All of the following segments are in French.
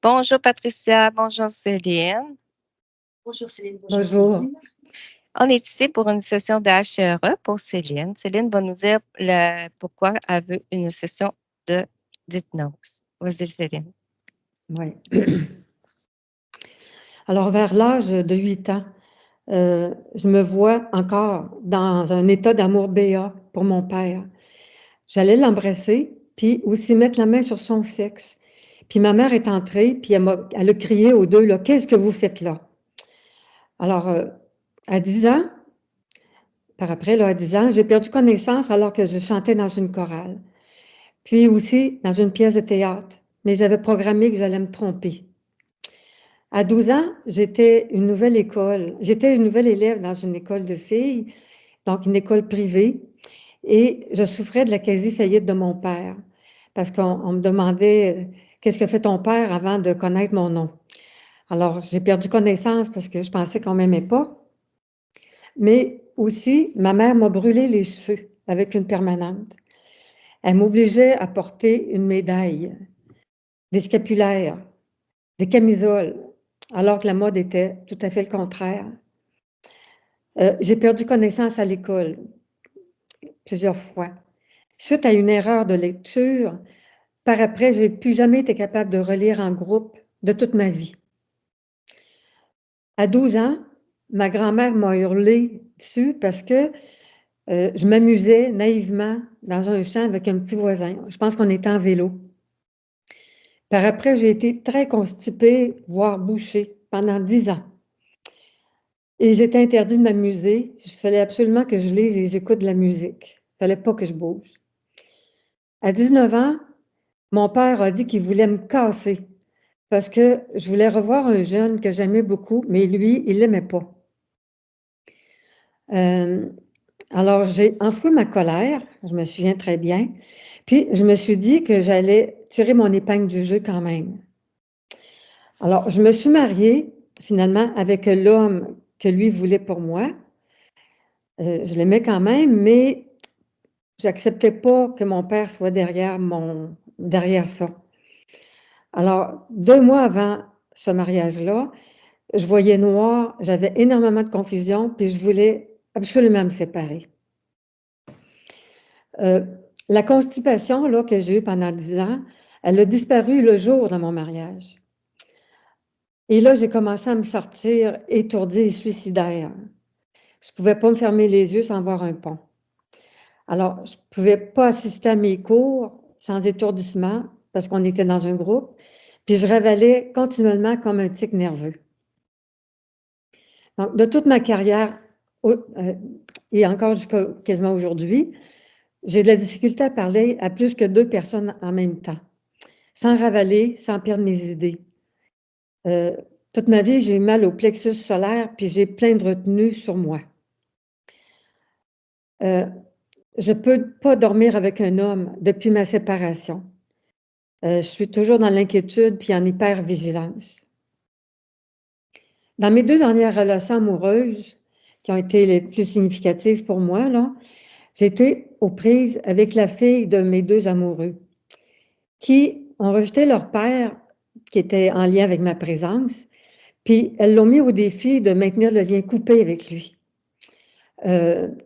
Bonjour Patricia, bonjour Céline. Bonjour Céline, bonjour Bonjour. Marilyn. On est ici pour une session d'HRE pour Céline. Céline va nous dire pourquoi elle veut une session de d'hypnose. Vas-y Céline. Oui. Alors, vers l'âge de 8 ans, je me vois encore dans un état d'amour béat pour mon père. J'allais l'embrasser, puis aussi mettre la main sur son sexe. Puis ma mère est entrée, puis elle a crié aux deux, là, qu'est-ce que vous faites là? Alors, à 10 ans, par après, là, à 10 ans, j'ai perdu connaissance alors que je chantais dans une chorale. Puis aussi dans une pièce de théâtre, mais j'avais programmé que j'allais me tromper. À 12 ans, j'étais une nouvelle élève dans une école de filles, donc une école privée, et je souffrais de la quasi-faillite de mon père, parce qu'on me demandait qu'est-ce que fait ton père avant de connaître mon nom. Alors, j'ai perdu connaissance parce que je pensais qu'on m'aimait pas, mais aussi, ma mère m'a brûlé les cheveux avec une permanente. Elle m'obligeait à porter une médaille, des scapulaires, des camisoles, alors que la mode était tout à fait le contraire. J'ai perdu connaissance à l'école plusieurs fois. Suite à une erreur de lecture, par après, j'ai plus jamais été capable de relire en groupe de toute ma vie. À 12 ans, ma grand-mère m'a hurlé dessus parce que je m'amusais naïvement dans un champ avec un petit voisin. Je pense qu'on était en vélo. Par après, j'ai été très constipée, voire bouchée, pendant 10 ans. Et j'étais interdit de m'amuser. Il fallait absolument que je lise et j'écoute de la musique. Il fallait pas que je bouge. À 19 ans, mon père a dit qu'il voulait me casser parce que je voulais revoir un jeune que j'aimais beaucoup, mais lui, il l'aimait pas. Alors j'ai enfoui ma colère, je me souviens très bien, puis je me suis dit que j'allais tirer mon épingle du jeu quand même. Alors je me suis mariée finalement avec l'homme que lui voulait pour moi. Je l'aimais quand même, mais j'acceptais pas que mon père soit derrière ça. Alors 2 mois avant ce mariage-là, je voyais noir, j'avais énormément de confusion, puis je voulais absolument me séparer. La constipation là, que j'ai eue pendant 10 ans, elle a disparu le jour de mon mariage. Et là, j'ai commencé à me sortir étourdie et suicidaire. Je ne pouvais pas me fermer les yeux sans voir un pont. Alors, je ne pouvais pas assister à mes cours sans étourdissement parce qu'on était dans un groupe, puis je ravalais continuellement comme un tic nerveux. Donc, de toute ma carrière, et encore jusqu'à quasiment aujourd'hui, j'ai de la difficulté à parler à plus que 2 personnes en même temps, sans ravaler, sans perdre mes idées. Toute ma vie, j'ai eu mal au plexus solaire, puis j'ai plein de retenues sur moi. Je ne peux pas dormir avec un homme depuis ma séparation. Je suis toujours dans l'inquiétude puis en hypervigilance. Dans mes 2 dernières relations amoureuses, qui ont été les plus significatives pour moi, là, j'ai été aux prises avec la fille de mes 2 amoureux, qui ont rejeté leur père, qui était en lien avec ma présence, puis elles l'ont mis au défi de maintenir le lien coupé avec lui.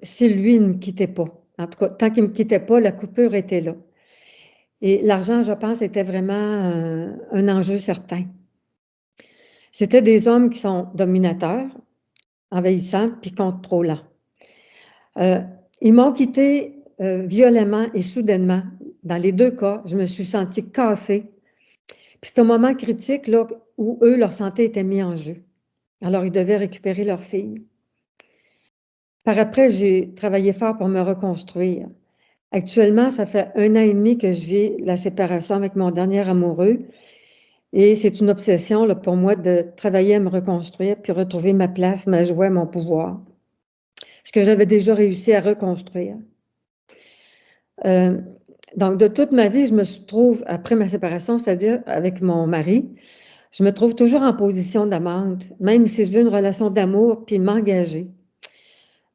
Si lui ne me quittait pas. En tout cas, tant qu'il ne me quittait pas, la coupure était là. Et l'argent, je pense, était vraiment un enjeu certain. C'était des hommes qui sont dominateurs, envahissants, puis contrôlants. Ils m'ont quitté violemment et soudainement. Dans les 2 cas, je me suis sentie cassée. Puis c'est un moment critique là, où eux, leur santé était mise en jeu. Alors, ils devaient récupérer leur fille. Par après, j'ai travaillé fort pour me reconstruire. Actuellement, ça fait 1 an et demi que je vis la séparation avec mon dernier amoureux et c'est une obsession là, pour moi de travailler à me reconstruire puis retrouver ma place, ma joie, mon pouvoir. Ce que j'avais déjà réussi à reconstruire. Donc de toute ma vie, je me trouve, après ma séparation, c'est-à-dire avec mon mari, je me trouve toujours en position d'amante, même si je veux une relation d'amour puis m'engager.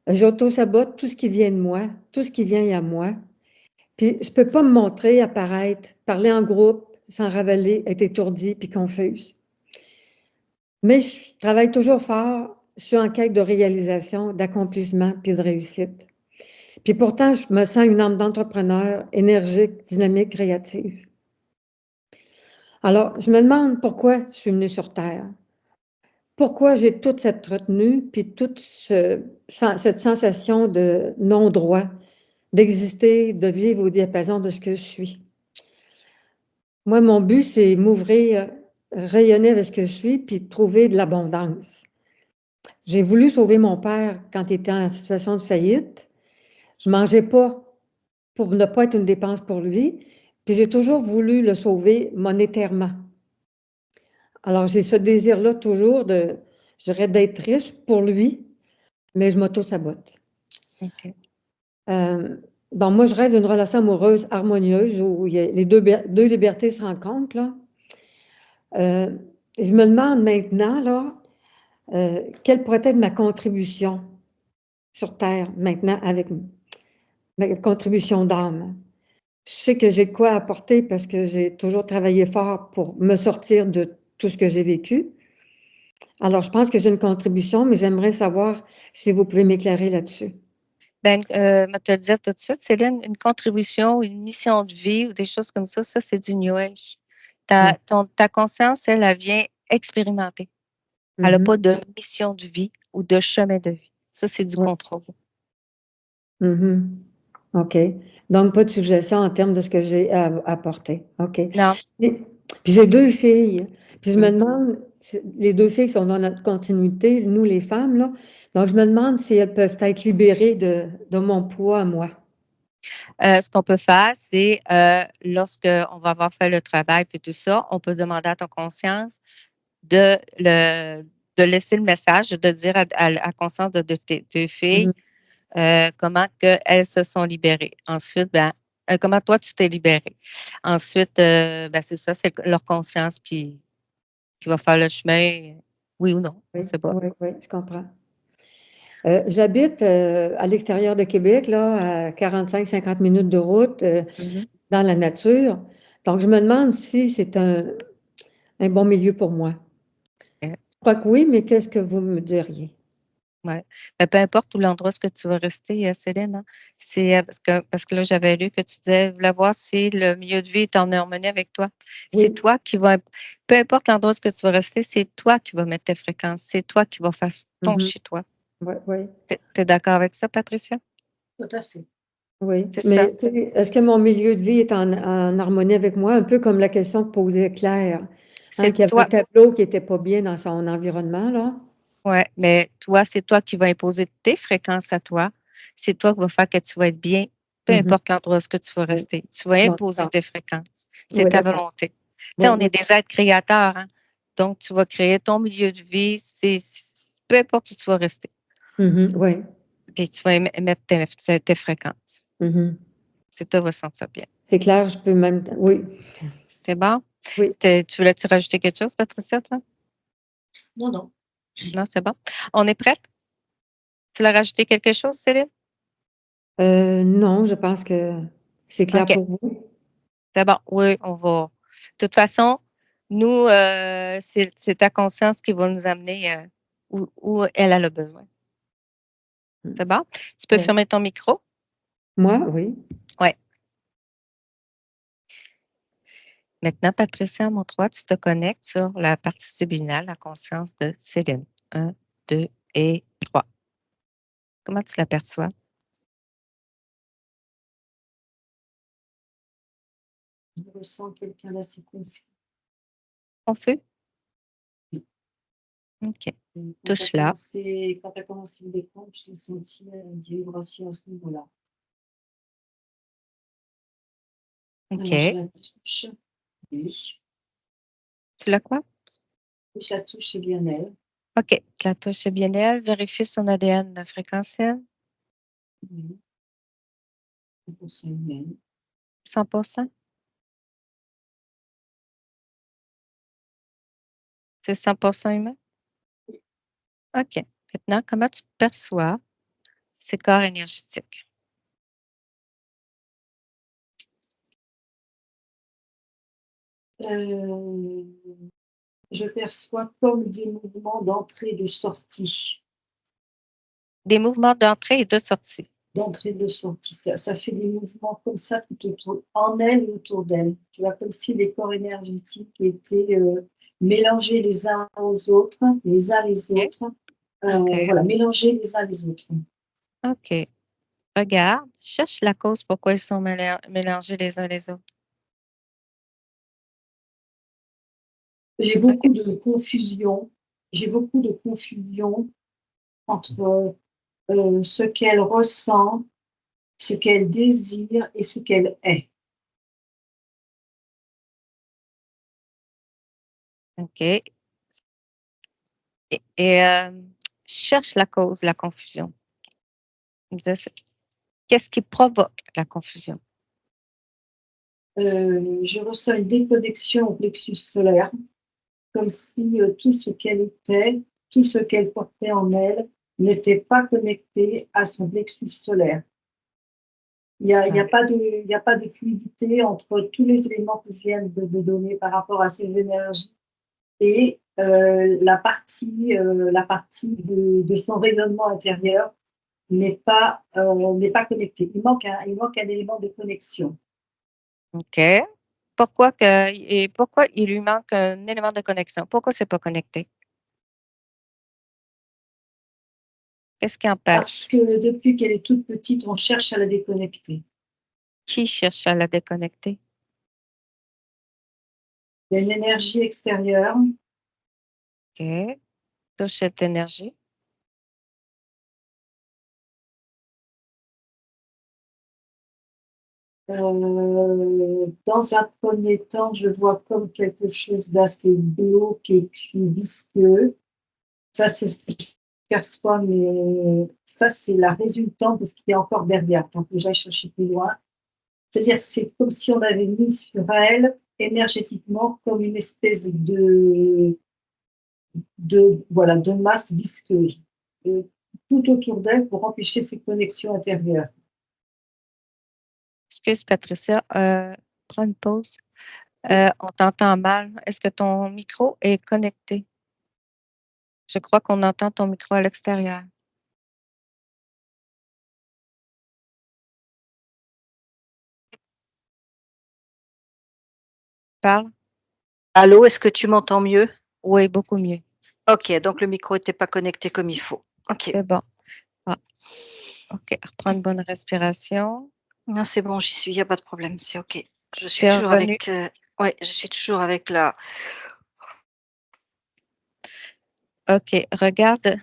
J'auto-sabote tout ce qui vient de moi, tout ce qui vient à moi. Puis je peux pas me montrer, apparaître, parler en groupe, s'enravaler, être étourdie puis confuse. Mais je travaille toujours fort, je suis en quête de réalisation, d'accomplissement puis de réussite. Puis pourtant, je me sens une âme d'entrepreneur, énergique, dynamique, créative. Alors, je me demande pourquoi je suis venue sur Terre. Pourquoi j'ai toute cette retenue, puis toute cette sensation de non-droit, d'exister, de vivre au diapason de ce que je suis. Moi, mon but, c'est m'ouvrir, rayonner avec ce que je suis, puis trouver de l'abondance. J'ai voulu sauver mon père quand il était en situation de faillite. Je mangeais pas pour ne pas être une dépense pour lui, puis j'ai toujours voulu le sauver monétairement. Alors, j'ai ce désir-là toujours de, je dirais, d'être riche pour lui, mais je m'auto-sabote. OK. Bon, moi, je rêve d'une relation amoureuse harmonieuse où il y a les deux libertés se rencontrent, là. Je me demande maintenant, là, quelle pourrait être ma contribution sur Terre maintenant avec ma contribution d'âme. Je sais que j'ai de quoi apporter parce que j'ai toujours travaillé fort pour me sortir de tout ce que j'ai vécu. Alors, je pense que j'ai une contribution, mais j'aimerais savoir si vous pouvez m'éclairer là-dessus. Ben, me te le dire tout de suite, Céline, une contribution, une mission de vie ou des choses comme ça, c'est du New Age. Mm. Ta conscience, elle vient expérimenter. Elle n'a Mhm. pas de mission de vie ou de chemin de vie. Ça, c'est du Ouais. contrôle. Mhm. OK. Donc, pas de suggestion en termes de ce que j'ai à apporter. OK. Non. Puis j'ai deux filles. Puis je me Mm. demande, les deux filles sont dans notre continuité, nous les femmes, là. Donc, je me demande si elles peuvent être libérées de mon poids à moi. Ce qu'on peut faire, c'est lorsque on va avoir fait le travail puis tout ça, on peut demander à ton conscience de le de laisser le message, de dire à la conscience de tes deux filles Mhm. comment que elles se sont libérées. Ensuite, ben, comment toi tu t'es libérée. Ensuite, ben, c'est ça, c'est leur conscience qui va faire le chemin, oui ou non, on Oui, sait pas. oui, oui, je comprends. J'habite à l'extérieur de Québec, là, à 45-50 minutes de route, Mhm. dans la nature. Donc, je me demande si c'est un bon milieu pour moi. Euh, Je crois que oui, mais qu'est-ce que vous me diriez? Ouais. Ben, peu importe où l'endroit où tu vas rester, Céline, hein. C'est parce que là, j'avais lu que tu disais, voulais voir si le milieu de vie est en harmonie avec toi. C'est Oui, toi qui vas, peu importe l'endroit où tu vas rester, c'est toi qui vas mettre tes fréquences. C'est toi qui vas faire ton mhm, chez toi. ouais, ouais, T'es d'accord avec ça, Patricia? Tout à fait. oui. C'est ça. Mais tu sais, est-ce que mon milieu de vie est en harmonie avec moi? Un peu comme la question que posait Claire, hein, C'est qu'il y avait un toi. tableau qui n'était pas bien dans son environnement, là. Ouais, mais toi, c'est toi qui vas imposer tes fréquences à toi. C'est toi qui va faire que tu vas être bien, peu Mhm, importe l'endroit où tu vas oui. rester. Tu vas Bon, imposer d'accord. tes fréquences. C'est Oui, ta d'accord. volonté. Tu sais, Oui, on oui. est des êtres créateurs, hein. Donc, tu vas créer ton milieu de vie, peu importe où tu vas rester. Mhm, oui. Puis tu vas mettre tes fréquences. Mhm. C'est toi qui vas se sentir bien. C'est clair, je peux même. Oui, C'est bon? oui. Tu voulais-tu rajouter quelque chose, Patricia, toi? Non, non. Non, c'est bon. On est prête? Tu voulais rajouter quelque chose, Céline? Non, je pense que c'est clair OK. pour vous. C'est bon, oui, on va. De toute façon, nous, c'est ta conscience qui va nous amener où elle a le besoin. C'est bon? Tu peux Oui. fermer ton micro? Moi, oui. Oui. Maintenant, Patricia, mon 3, tu te connectes sur la partie subliminale, la conscience de Céline. Un, 2 et 3. Comment tu l'aperçois? Je ressens quelqu'un d'assez confus. Confus? OK. Et Touche là. quand tu as commencé le décompte, j'ai senti une vibration à ce niveau-là. Alors, je OK. la touche. Oui. Tu l'as quoi? Je la touche, c'est bien elle. OK. Tu la touches bien elle. Vérifie son ADN fréquentiel. Oui. C'est pour ça humaine. 100%. C'est 100% humain? OK. Maintenant, comment tu perçois ces corps énergétiques? Euh, je perçois comme des mouvements d'entrée et de sortie. Des mouvements d'entrée et de sortie. D'entrée et de sortie. Ça fait des mouvements comme ça tout autour, en elle et autour d'elle. Tu vois, comme si les corps énergétiques étaient mélangés les uns aux autres, les uns les OK. autres. OK. Voilà, mélangés les uns les autres. OK. Regarde, cherche la cause pourquoi ils sont mélangés les uns les autres. J'ai OK. beaucoup de confusion. J'ai beaucoup de confusion entre ce qu'elle ressent, ce qu'elle désire et ce qu'elle est. OK. Et cherche la cause de la confusion. Qu'est-ce qui provoque la confusion? Je ressens une déconnexion au plexus solaire, comme si tout ce qu'elle était, tout ce qu'elle portait en elle, n'était pas connecté à son plexus solaire. Il y a Ouais. pas de, il y a pas de fluidité entre tous les éléments que je viens de donner par rapport à ces énergies et la partie de son rayonnement intérieur n'est pas connectée. Il manque un élément de connexion. OK. Pourquoi il lui manque un élément de connexion? Pourquoi c'est pas connecté? Qu'est-ce qui Parce empêche? que depuis qu'elle est toute petite, on cherche à la déconnecter. Qui cherche à la déconnecter? Il y a une énergie extérieure. OK. Touche cette énergie. Dans un premier temps, je vois comme quelque chose d'assez glauque et puis visqueux. Ça, c'est ce que je perçois, mais ça, c'est la résultante de ce qui est encore derrière, tant que j'aille chercher plus loin. C'est-à-dire que c'est comme si on avait mis sur elle, énergétiquement, comme une espèce voilà, de masse visqueuse, euh, tout autour d'elle pour empêcher ces connexions intérieures. Excuse Patricia, prends une pause. On t'entend mal. Est-ce que ton micro est connecté? Je crois qu'on entend ton micro à l'extérieur. Parle? Allô, est-ce que tu m'entends mieux? Oui, beaucoup mieux. OK, donc le micro était pas connecté comme il faut. OK. C'est bon. Ah, OK. Reprends une bonne respiration. Non, c'est bon, j'y suis, il y a pas de problème, c'est OK. Je suis Tu es toujours revenu. avec, ouais, je suis toujours avec la OK. Regarde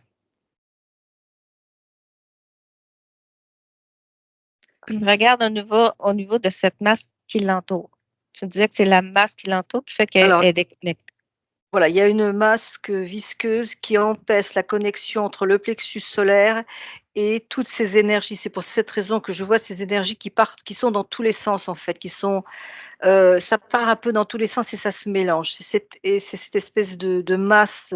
au niveau de cette masse qui l'entoure. Tu disais que c'est la masse qui l'entoure qui fait qu'elle alors est déconnectée. voilà, il y a une masse visqueuse qui empêche la connexion entre le plexus solaire et toutes ces énergies. C'est pour cette raison que je vois ces énergies qui partent, qui sont dans tous les sens en fait, qui sont, ça part un peu dans tous les sens et ça se mélange. C'est cette espèce de masse,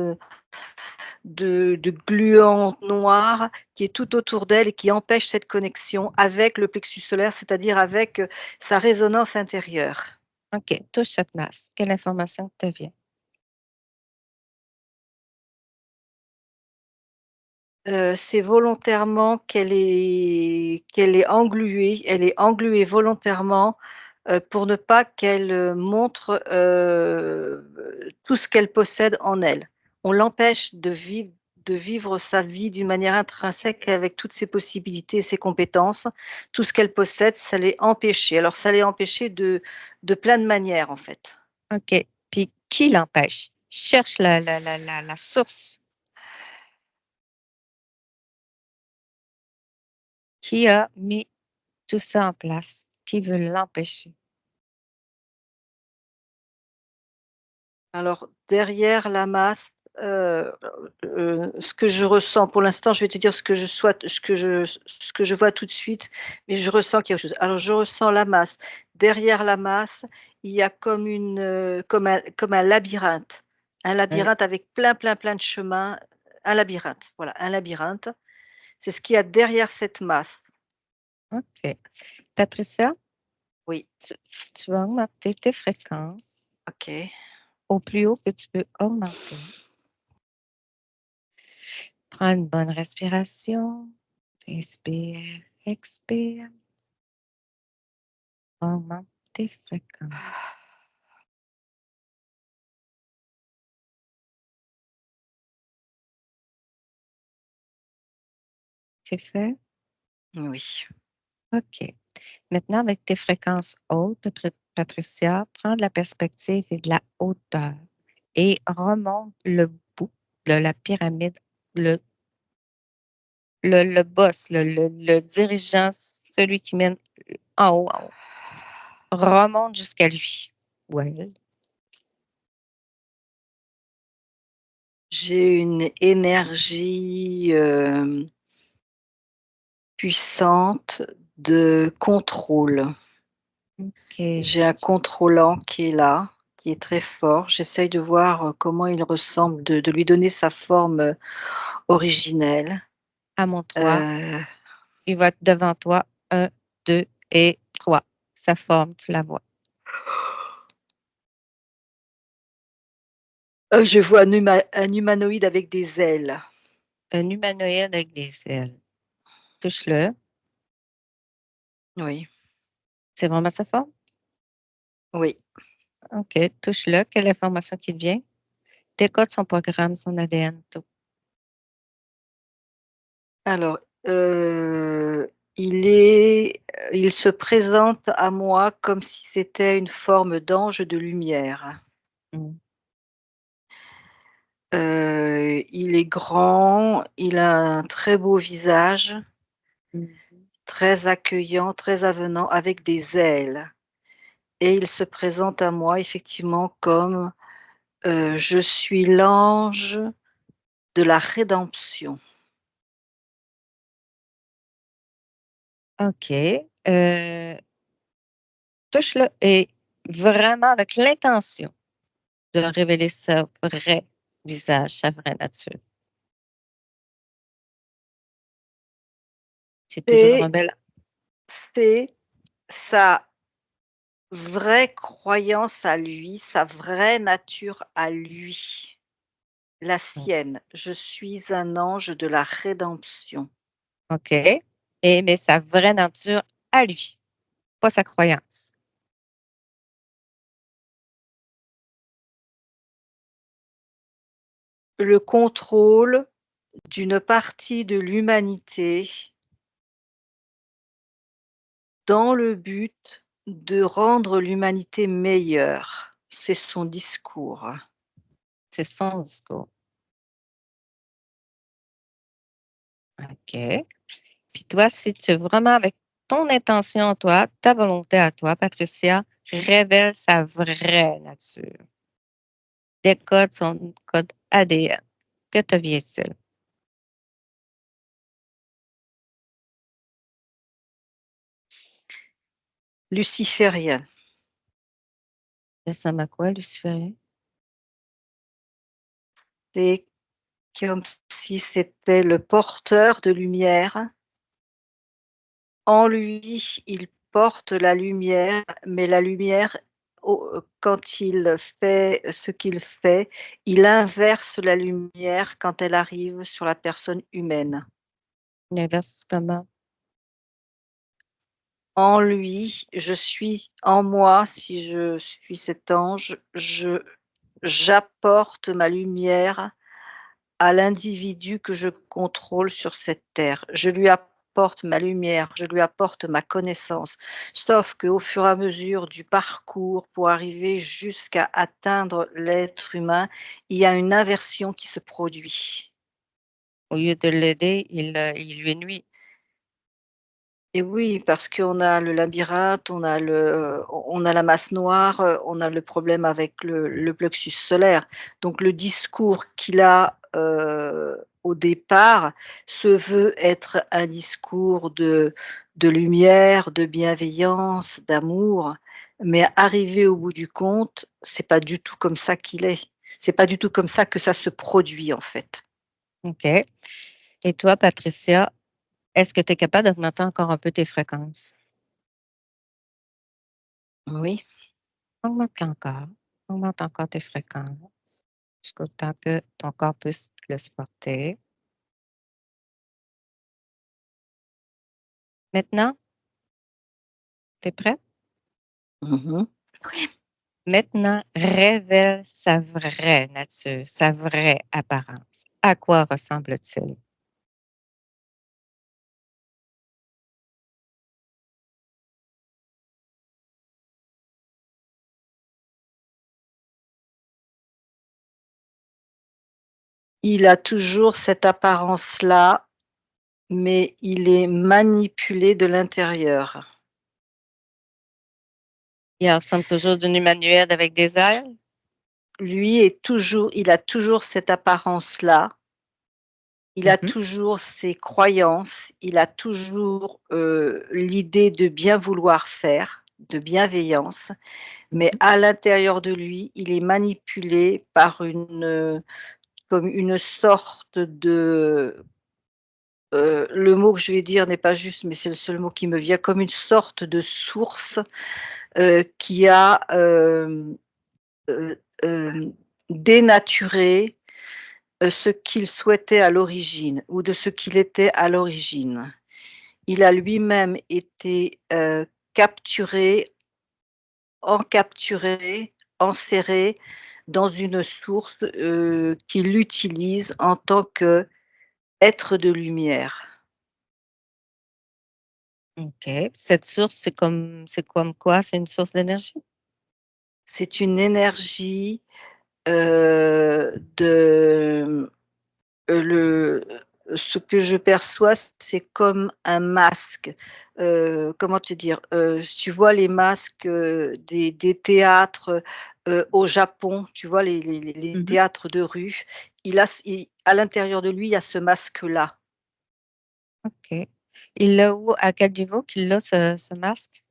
de gluant noir qui est tout autour d'elle et qui empêche cette connexion avec le plexus solaire, c'est-à-dire avec, sa résonance intérieure. OK. Touche cette masse. Quelle information te vient? C'est volontairement elle est engluée volontairement, pour ne pas qu'elle, montre, tout ce qu'elle possède en elle. On l'empêche de vivre sa vie d'une manière intrinsèque avec toutes ses possibilités et ses compétences. Tout ce qu'elle possède, ça l'est empêché. Alors ça l'est empêché de plein de manières, en fait. OK. Puis qui l'empêche? Cherche la source. Qui a mis tout ça en place? Qui veut l'empêcher? Alors derrière la masse, ce que je ressens pour l'instant, je vais te dire ce que je vois tout de suite, mais je ressens qu'il y a autre chose. Alors je ressens la masse. Derrière la masse, il y a comme comme un labyrinthe. Un Oui. labyrinthe avec plein, plein, plein de chemins, un labyrinthe, voilà, un labyrinthe. C'est ce qu'il y a derrière cette masse. OK. Patricia, Oui. tu tu vas augmenter tes fréquences. OK. Au plus haut que tu peux augmenter. Prends une bonne respiration. Inspire, expire. Augmente tes fréquences. C'est fait? Oui. OK. Maintenant, avec tes fréquences hautes, Patricia, prends de la perspective et de la hauteur et remonte le bout de la pyramide, le, le boss, le dirigeant, celui qui mène en haut, en haut. Remonte jusqu'à lui. Ouais. J'ai une énergie, puissante de contrôle. OK. J'ai un contrôlant qui est là, qui est très fort. J'essaye de voir, comment il ressemble, de lui donner sa forme, originelle. À mon 3, Heu, il va être devant toi. Un, 2 et 3. Sa forme, tu la vois. je vois un humanoïde avec des ailes. Un humanoïde avec des ailes. Touche-le. Oui, C'est vraiment sa forme? oui. OK, touche-le. Quelle information qui te vient? Décode son programme, son ADN, tout. Alors, il se présente à moi comme si c'était une forme d'ange de lumière. Mmh. Il est grand, il a un très beau visage, Mmh. très accueillant, très avenant, avec des ailes, et il se présente à moi effectivement comme, je suis l'ange de la rédemption. OK, touche-le et vraiment avec l'intention de révéler sa vrai visage, sa vraie nature. C'est toujours un Et bel c'est sa vraie croyance à lui, sa vraie nature à lui, la mmh, sienne. Je suis un ange de la rédemption. OK, et mais sa vraie nature à lui, pas sa croyance. Le contrôle d'une partie de l'humanité dans le but de rendre l'humanité meilleure. C'est son discours. C'est son discours. OK. Puis toi, si tu es vraiment avec ton intention à toi, ta volonté à toi, Patricia, révèle sa vraie nature. Décode son code ADN. Que te vient-il? Luciférien, Ça ressemble à quoi, Luciférien? c'est comme si c'était le porteur de lumière. En lui, il porte la lumière, mais la lumière, quand il fait ce qu'il fait, il inverse la lumière quand elle arrive sur la personne humaine. L'inverse comment? En lui, je suis en moi, si je suis cet ange, j'apporte ma lumière à l'individu que je contrôle sur cette terre. Je lui apporte ma lumière, je lui apporte ma connaissance. Sauf qu'au fur et à mesure du parcours pour arriver jusqu'à atteindre l'être humain, il y a une inversion qui se produit. Au lieu de l'aider, il lui nuit. Et oui, parce qu'on a le labyrinthe, on a la masse noire, on a le problème avec le plexus solaire. Donc le discours qu'il a, au départ, se veut être un discours de lumière, de bienveillance, d'amour, mais arrivé au bout du compte, c'est pas du tout comme ça qu'il est. C'est pas du tout comme ça que ça se produit, en fait. OK. Et toi, Patricia, est-ce que tu es capable d'augmenter encore un peu tes fréquences? Oui. Augmente encore. Augmente encore tes fréquences jusqu'au temps que ton corps puisse le supporter. Maintenant, tu es prête? Mmh. Maintenant, révèle sa vraie nature, sa vraie apparence. À quoi ressemble-t-il? Il a toujours cette apparence-là, mais il est manipulé de l'intérieur. Il ressemble toujours d'une humanoïde avec des ailes? Il a toujours cette apparence-là, il a Mmh. toujours ses croyances, il a toujours, l'idée de bien vouloir faire, de bienveillance, mais Mmh. à l'intérieur de lui, il est manipulé par comme une sorte de, le mot que je vais dire n'est pas juste, mais c'est le seul mot qui me vient, comme une sorte de source, qui a, heu, dénaturé, ce qu'il souhaitait à l'origine ou de ce qu'il était à l'origine. Il a lui-même été, capturé, encapturé, enserré dans une source, qu'il utilise en tant qu'être de lumière. OK. Cette source, c'est comme quoi? C'est une source d'énergie? C'est une énergie, de le ce que je perçois, c'est comme un masque. Comment te dire? Tu vois les masques, des théâtres, au Japon, tu vois les Mmh. théâtres de rue? Il a ce il à l'intérieur de lui, il y a ce masque-là. OK. Il l'a où? À quel niveau qu'il a ce masque?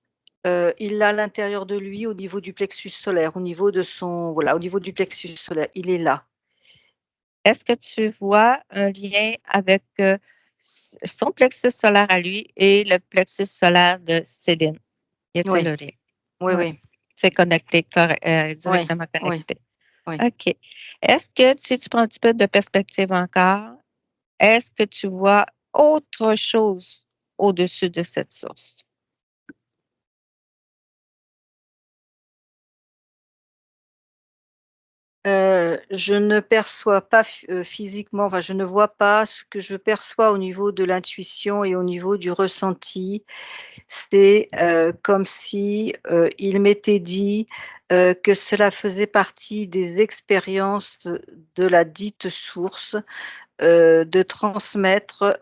Il l'a à l'intérieur de lui au niveau du plexus solaire, au niveau de son voilà, au niveau du plexus solaire, il est là. Est-ce que tu vois un lien avec, son plexus solaire à lui et le plexus solaire de Céline? Y a-t-il Oui, un lien? oui, Oui, oui, c'est connecté, oui, directement oui, connecté. oui. OK. Est-ce que si tu prends un petit peu de perspective encore, est-ce que tu vois autre chose au-dessus de cette source? Je ne perçois pas physiquement, enfin, je ne vois pas. Ce que je perçois au niveau de l'intuition et au niveau du ressenti, c'est, comme si, il m'était dit, que cela faisait partie des expériences, de la dite source, de transmettre,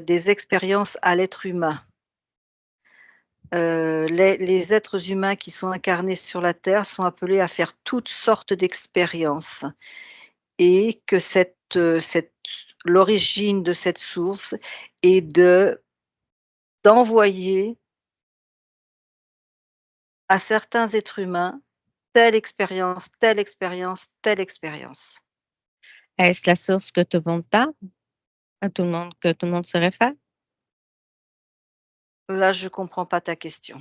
des expériences à l'être humain. Les êtres humains qui sont incarnés sur la terre sont appelés à faire toutes sortes d'expériences. Et que l'origine de cette source est d'envoyer à certains êtres humains telle expérience, telle expérience, telle expérience. Est-ce la source que tout le monde parle? À tout le monde que tout le monde se réfère? Là, je comprends pas ta question.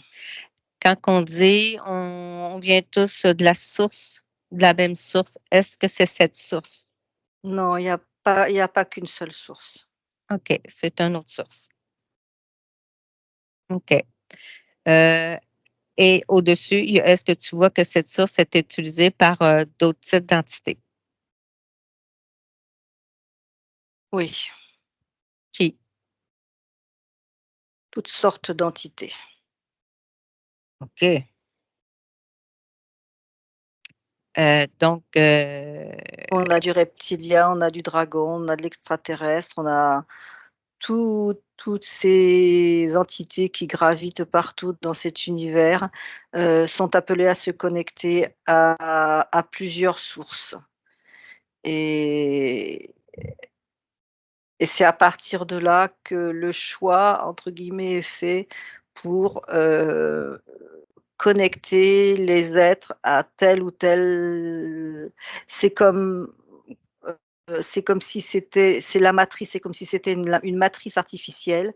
Quand on dit on vient tous de la source, de la même source, est-ce que c'est cette source? Non, il y a pas qu'une seule source. OK, c'est une autre source. OK. Heu et au-dessus, est-ce que tu vois que cette source est utilisée par, d'autres types d'entités? Oui, Qui? toutes sortes d'entités. OK. Donc On a du reptilien, on a du dragon, on a de l'extraterrestre, on a toutes ces entités qui gravitent partout dans cet univers, sont appelées à se connecter à plusieurs sources et et c'est à partir de là que le choix, entre guillemets, est fait pour, connecter les êtres à tel ou tel c'est comme, c'est comme si c'est la matrice, c'est comme si c'était une matrice artificielle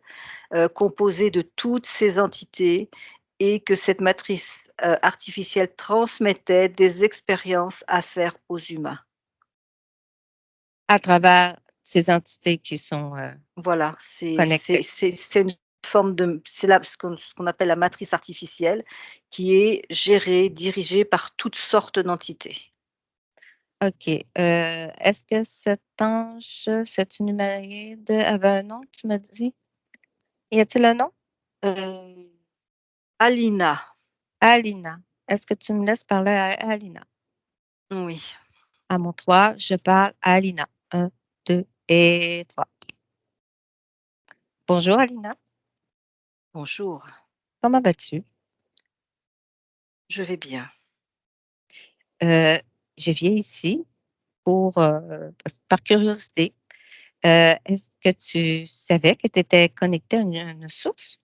composée de toutes ces entités et que cette matrice artificielle transmettait des expériences à faire aux humains. À travers ces entités qui sont, Voilà, c'est connectées. c'est c'est une forme de c'est là ce qu'on appelle la matrice artificielle qui est gérée, dirigée par toutes sortes d'entités. OK, est-ce que cet ange, cet humanoïde avait un nom, tu m'as dit? Y a-t-il un nom? Heu, Alina, Alina. Est-ce que tu me laisses parler à Alina? oui, À mon 3, je parle à Alina. 1, 2 et 3. Bonjour Alina, bonjour, comment vas-tu? je vais bien. Heu, je viens ici pour, par curiosité. Est-ce que tu savais que tu étais connectée à une source?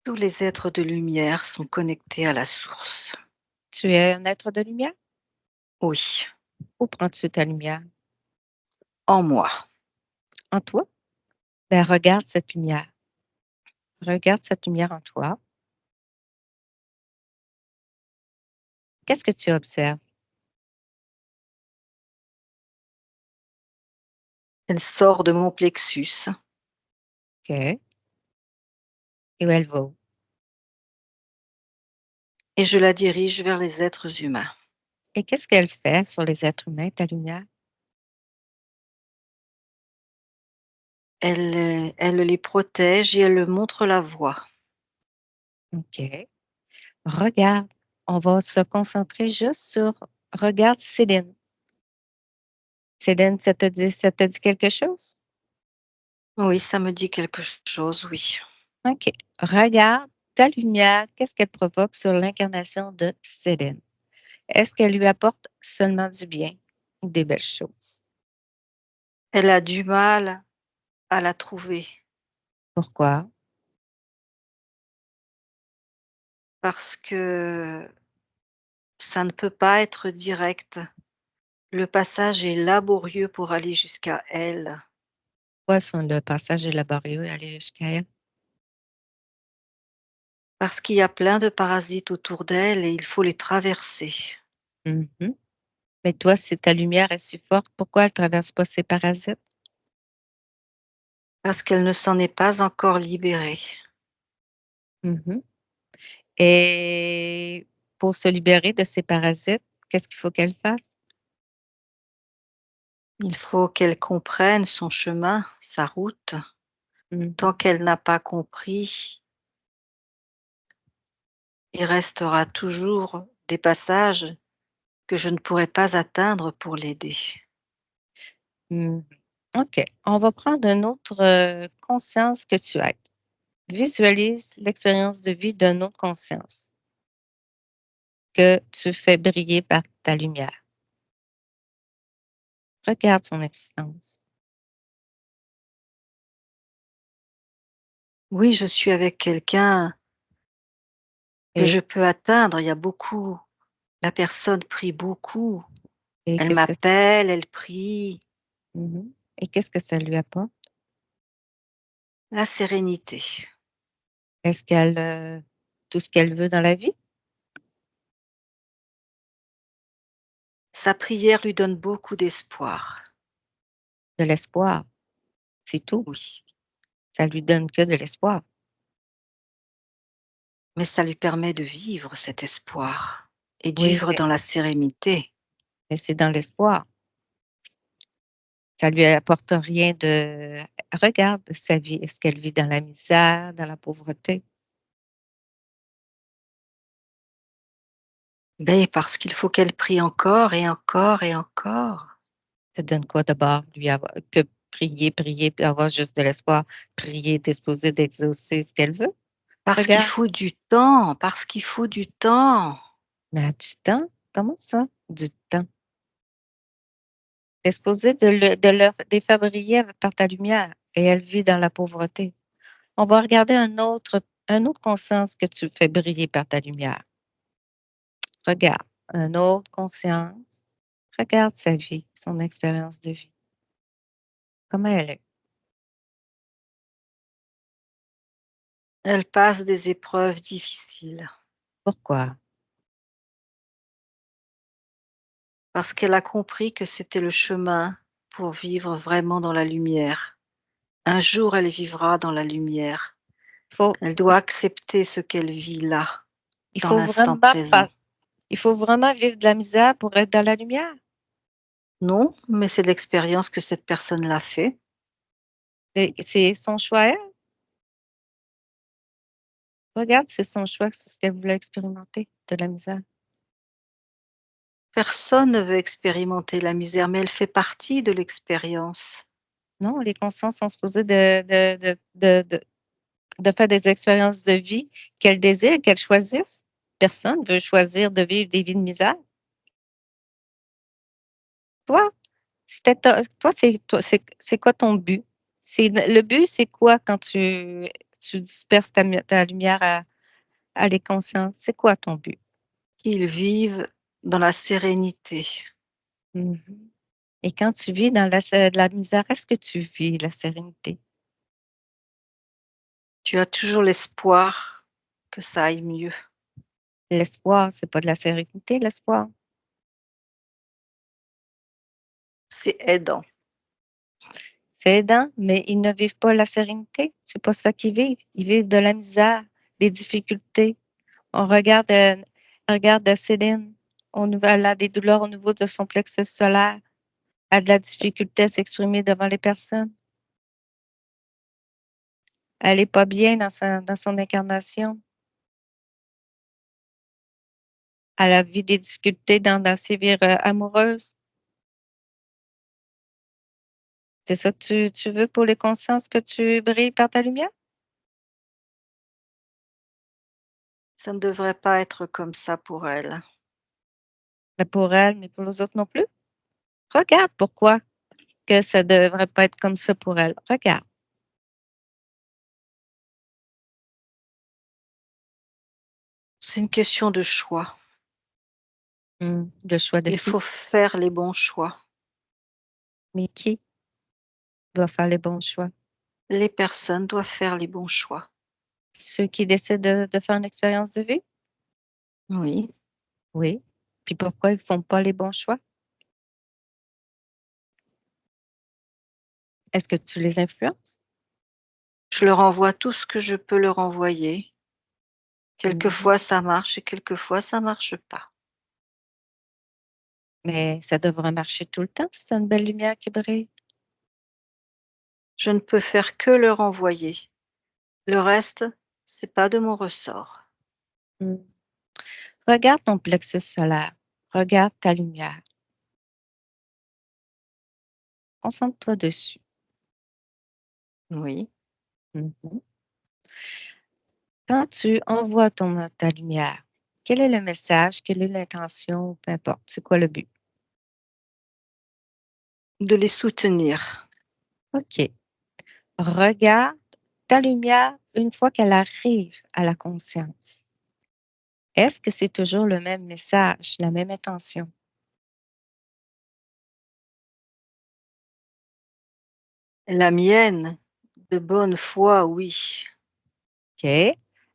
Tous les êtres de lumière sont connectés à la source. Tu es un être de lumière? Oui, Où prends-tu ta lumière? en moi. En toi? Ben, regarde cette lumière. Regarde cette lumière en toi. Qu'est-ce que tu observes? Elle sort de mon plexus. OK. Et où elle va où? Et je la dirige vers les êtres humains. Et qu'est-ce qu'elle fait sur les êtres humains, ta lumière? Elle les protège et elle leur montre la voie. OK. Regarde, on va se concentrer juste sur regarde Céline. Céline, ça te dit quelque chose? Oui, ça me dit quelque chose, oui. OK. Regarde ta lumière, qu'est-ce qu'elle provoque sur l'incarnation de Céline? Est-ce qu'elle lui apporte seulement du bien ou des belles choses? Elle a du mal à la trouver Pourquoi? parce que ça ne peut pas être direct. Le passage est laborieux pour aller jusqu'à elle, Pourquoi le passage est laborieux, aller jusqu'à elle? parce qu'il y a plein de parasites autour d'elle et il faut les traverser. Mmh. Mais toi, si ta lumière est si forte, pourquoi elle traverse pas ces parasites? Parce qu'elle ne s'en est pas encore libérée. Mmh. Et pour se libérer de ces parasites, qu'est-ce qu'il faut qu'elle fasse? Il faut qu'elle comprenne son chemin, sa route. Tant Mmh. qu'elle n'a pas compris, il restera toujours des passages que je ne pourrai pas atteindre pour l'aider. Mmh. OK. On va prendre une autre, conscience que tu aides. Visualise l'expérience de vie d'une autre conscience que tu fais briller par ta lumière. Regarde son existence. Oui, je suis avec quelqu'un que Et je peux atteindre. Il y a beaucoup La personne prie beaucoup. et Elle qu'est-ce que m'appelle, elle prie. mmh et qu'est-ce que ça lui apporte? La sérénité. Est-ce qu'elle, tout ce qu'elle veut dans la vie? Sa prière lui donne beaucoup d'espoir. De l'espoir, c'est tout. Oui, Ça lui donne que de l'espoir. mais ça lui permet de vivre cet espoir et de Oui, vivre dans la sérénité. mais c'est dans l'espoir. Ça lui apporte rien de regarde sa vie. Est-ce qu'elle vit dans la misère, dans la pauvreté? Beh, parce qu'il faut qu'elle prie encore et encore et encore. Ça donne quoi d'abord, lui avoir que prier, prier, puis avoir juste de l'espoir, prier, disposer d'exaucer ce qu'elle veut? Parce qu'il Regarde, faut du temps, parce qu'il faut du temps. mais as du temps? Comment ça, du temps? Tu es supposé de les faire briller par ta lumière et elle vit dans la pauvreté. On va regarder un autre conscience que tu fais briller par ta lumière. Regarde, un autre conscience. Regarde sa vie, son expérience de vie. Comment elle est? Elle passe des épreuves difficiles Pourquoi? parce qu'elle a compris que c'était le chemin pour vivre vraiment dans la lumière. Un jour, elle vivra dans la lumière. Il faut Elle doit accepter ce qu'elle vit là, il dans faut l'instant vraiment présent. pas il faut vraiment vivre de la misère pour être dans la lumière? Non, mais c'est l'expérience que cette personne l'a fait. C'est son choix à elle. Regarde, c'est son choix, c'est ce qu'elle voulait expérimenter, de la misère. Personne ne veut expérimenter la misère, mais elle fait partie de l'expérience. Non, les consciences sont supposées de faire des expériences de vie qu'elles désirent, qu'elles choisissent. Personne ne veut choisir de vivre des vies de misère. Toi, c'est quoi ton but? Le but, c'est quoi quand tu disperses ta lumière à les consciences? C'est quoi ton but? Qu'ils vivent dans la sérénité. Mmh. Et quand tu vis dans la misère, est-ce que tu vis la sérénité? Tu as toujours l'espoir que ça aille mieux. L'espoir, c'est pas de la sérénité, l'espoir. C'est aidant. C'est aidant, mais ils ne vivent pas la sérénité. C'est pas ça qu'ils vivent. Ils vivent de la misère, des difficultés. On regarde Céline, elle a des douleurs au niveau de son plexus solaire, elle a de la difficulté à s'exprimer devant les personnes. Elle est pas bien dans son incarnation. Elle a vu des difficultés dans ses vies, amoureuses. C'est ça que tu veux pour les consciences, que tu brilles par ta lumière? Ça ne devrait pas être comme ça pour elle. Mais pour elle, mais pour les autres non plus? Regarde pourquoi que ça devrait pas être comme ça pour elle. Regarde. C'est une question de choix. Le choix de Il qui? faut faire les bons choix. Mais qui doit faire les bons choix? Les personnes doivent faire les bons choix. Ceux qui décident de faire une expérience de vie? Oui, Oui. Puis pourquoi ils font pas les bons choix? Est-ce que tu les influences? je leur envoie tout ce que je peux leur envoyer. Mmh. Quelquefois ça marche et quelquefois ça marche pas. Mais ça devrait marcher tout le temps si tu as une belle lumière qui brille. Je ne peux faire que leur envoyer. Le reste, c'est pas de mon ressort. Mmh. Regarde ton plexus solaire. Regarde ta lumière. Concentre-toi dessus. Oui. Mmh. Quand tu envoies ta lumière, quel est le message? Quelle est l'intention? Peu importe, c'est quoi le but? De les soutenir. OK. Regarde ta lumière une fois qu'elle arrive à la conscience. Est-ce que c'est toujours le même message, la même intention? La mienne, de bonne foi, oui. OK.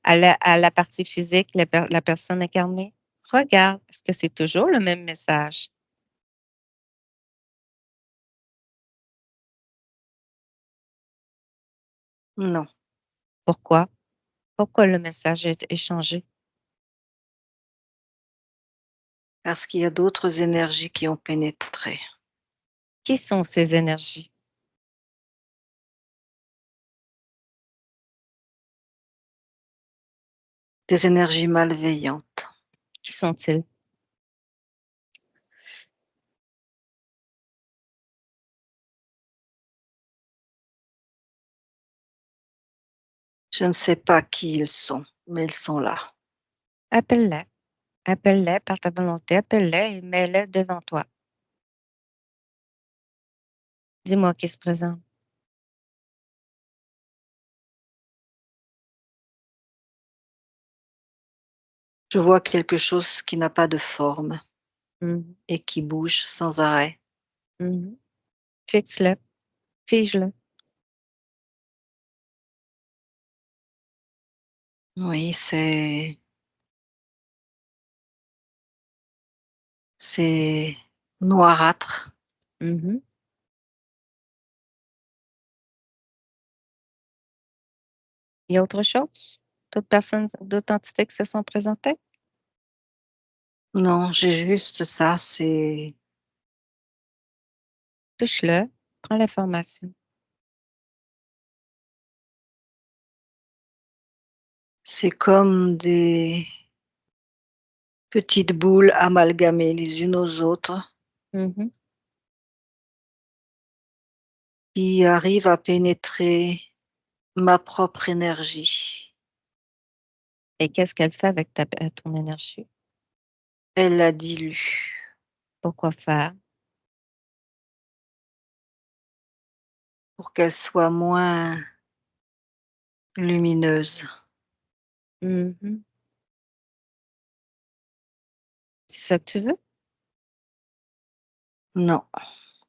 À la partie physique, la personne incarnée? Regarde, est-ce que c'est toujours le même message? Non, Pourquoi? Pourquoi le message est changé? parce qu'il y a d'autres énergies qui ont pénétré. Qui sont ces énergies? Des énergies malveillantes. Qui sont-ils? Je ne sais pas qui ils sont, mais ils sont là. Appelle-les. Appelle-les par ta volonté, appelle-les et mets-les devant toi. Dis-moi qui se présente. Je vois quelque chose qui n'a pas de forme Mmh. et qui bouge sans arrêt. Mmh. Fixe-le, fige-le. Oui, c'est noirâtre. Mmh. Il y a autre chose? D'autres entités qui se sont présentées? Non, j'ai juste ça, Touche-le, prends l'information. c'est comme des petites boules amalgamées les unes aux autres Mmh. qui arrivent à pénétrer ma propre énergie. Et qu'est-ce qu'elle fait avec ton énergie? Elle la dilue Pourquoi faire? pour qu'elle soit moins lumineuse. Mmh. C'est ça que tu veux? Non,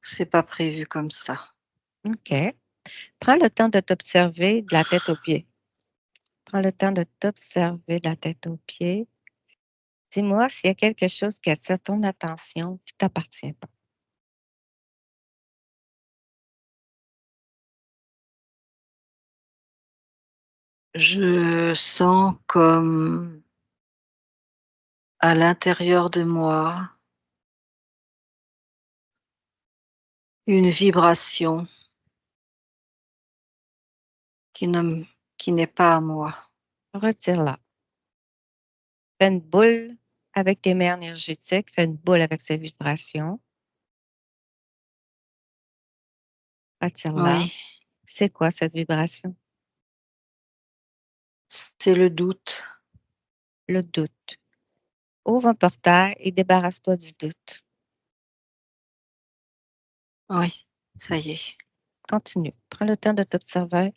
c'est pas prévu comme ça. OK. Prends le temps de t'observer de la tête aux pieds. Prends le temps de t'observer de la tête aux pieds. Dis-moi s'il y a quelque chose qui attire ton attention qui t'appartient pas. Je sens comme à l'intérieur de moi une vibration qui ne m qui n'est pas à moi. Retire-la. Fais une boule avec tes mains énergétiques, fais une boule avec ces vibrations. Attire-la. Oui, C'est quoi cette vibration? c'est le doute. Le doute. Ouvre un portail et débarrasse-toi du doute. Oui, ça y est. Continue. Prends le temps de t'observer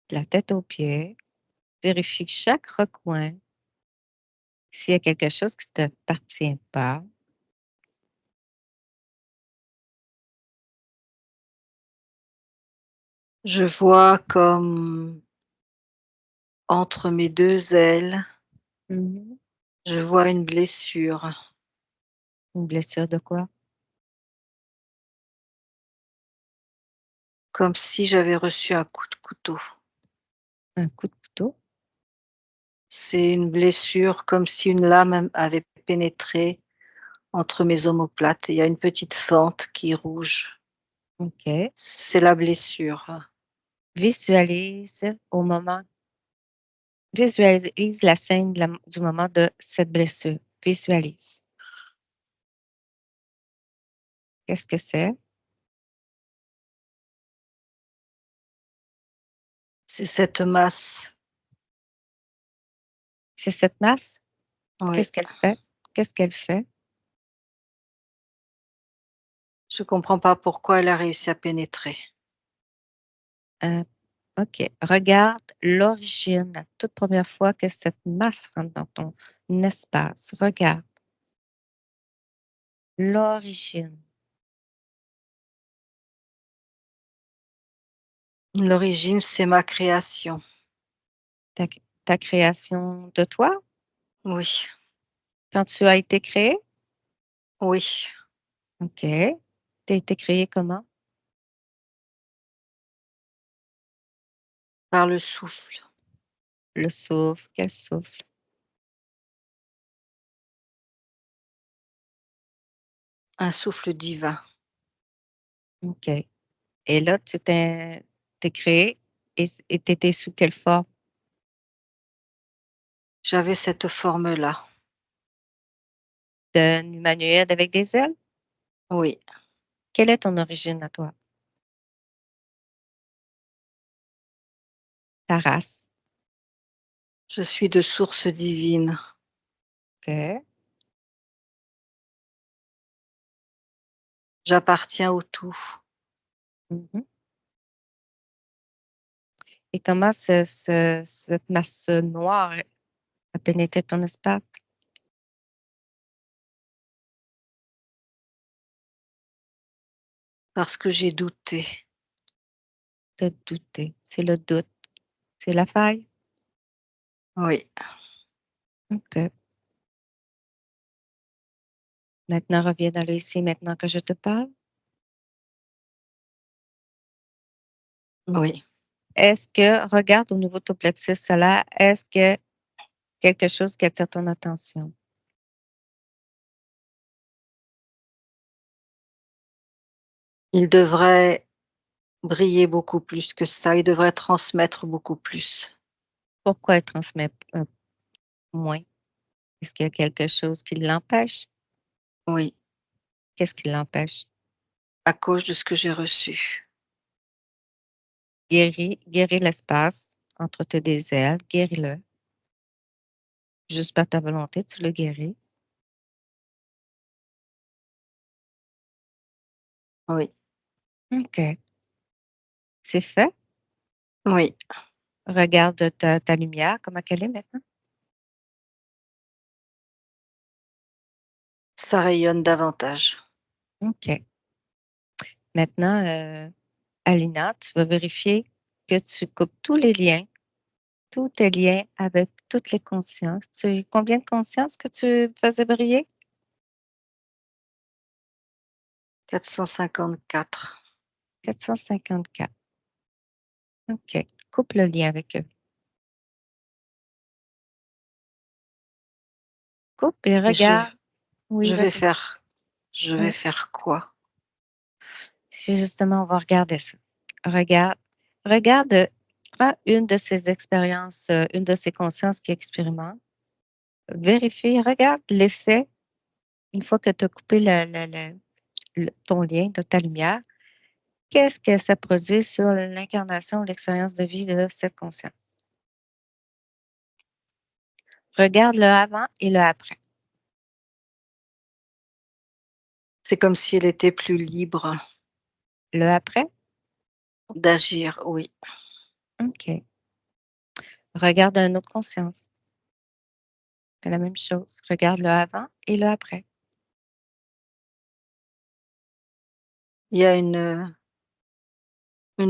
de la tête aux pieds. Vérifie chaque recoin. S'il y a quelque chose qui ne t'appartient pas, Je vois comme entre mes 2 ailes, mmh, je vois une blessure, une blessure de quoi? comme si j'avais reçu un coup de couteau. Un coup de couteau? C'est une blessure comme si une lame avait pénétré entre mes omoplates et il y a une petite fente qui est rouge. OK. C'est la blessure. Visualise au moment visualise la scène du moment de cette blessure. Visualise. Qu'est-ce que c'est? C'est cette masse. C'est cette masse? Oui, Qu'est-ce qu'elle fait? Qu'est-ce qu'elle fait? je comprends pas pourquoi elle a réussi à pénétrer. Heu, OK. Regarde l'origine, la toute première fois que cette masse rentre dans ton espace. Regarde l'origine. L'origine, c'est ma création. Ta création de toi, Oui, quand tu as été créé? oui, OK. Tu as été créé comment? par le souffle, Le souffle, quel souffle? un souffle divin. OK. Et là, tu créé et tu étais sous quelle forme? J'avais cette forme-là. D'un humanoïde avec des ailes? Oui, Quelle est ton origine à toi? Ta race? je suis de source divine. OK. J'appartiens au tout. Mmh. Et comment cette masse noire a pénétré ton espace? Parce que j'ai douté. Tu douté. C'est le doute, c'est la faille? Oui. OK. Maintenant, reviens dans le ici, maintenant que je te parle. Oui. Est-ce que regarde au niveau de ton plexus solaire, est-ce que quelque chose qui attire ton attention? Il devrait briller beaucoup plus que ça, il devrait transmettre beaucoup plus. Pourquoi elle transmet, moins? Est-ce qu'il y a quelque chose qui l'empêche? Oui, Qu'est-ce qui l'empêche? à cause de ce que j'ai reçu. Guéris l'espace entre tes 2 ailes, guéris-le. Juste par ta volonté, tu le guéris. Oui, OK, c'est fait. oui, Regarde ta lumière, comment qu'elle est maintenant? ça rayonne davantage. OK. Maintenant, Alina, tu vas vérifier que tu coupes tous tes liens avec toutes les consciences. Combien de consciences que tu faisais briller? 454. 454. OK. Coupe le lien avec eux. Coupe et Et regarde. Oui, je vais vas-y. faire je vais Oui, faire quoi? c'est justement, on va regarder ça. Regarde, regarde, prends une de ces expériences, une de ces consciences qui expérimentent. Vérifie, regarde l'effet une fois que tu as coupé ton lien de ta lumière. Qu'est-ce que ça produit sur l'incarnation, l'expérience de vie de cette conscience? Regarde le avant et le après. C'est comme si elle était plus libre Le après? d'agir, oui. OK. Regarde une autre conscience. Fais la même chose. Regarde le avant et le après. Il y a une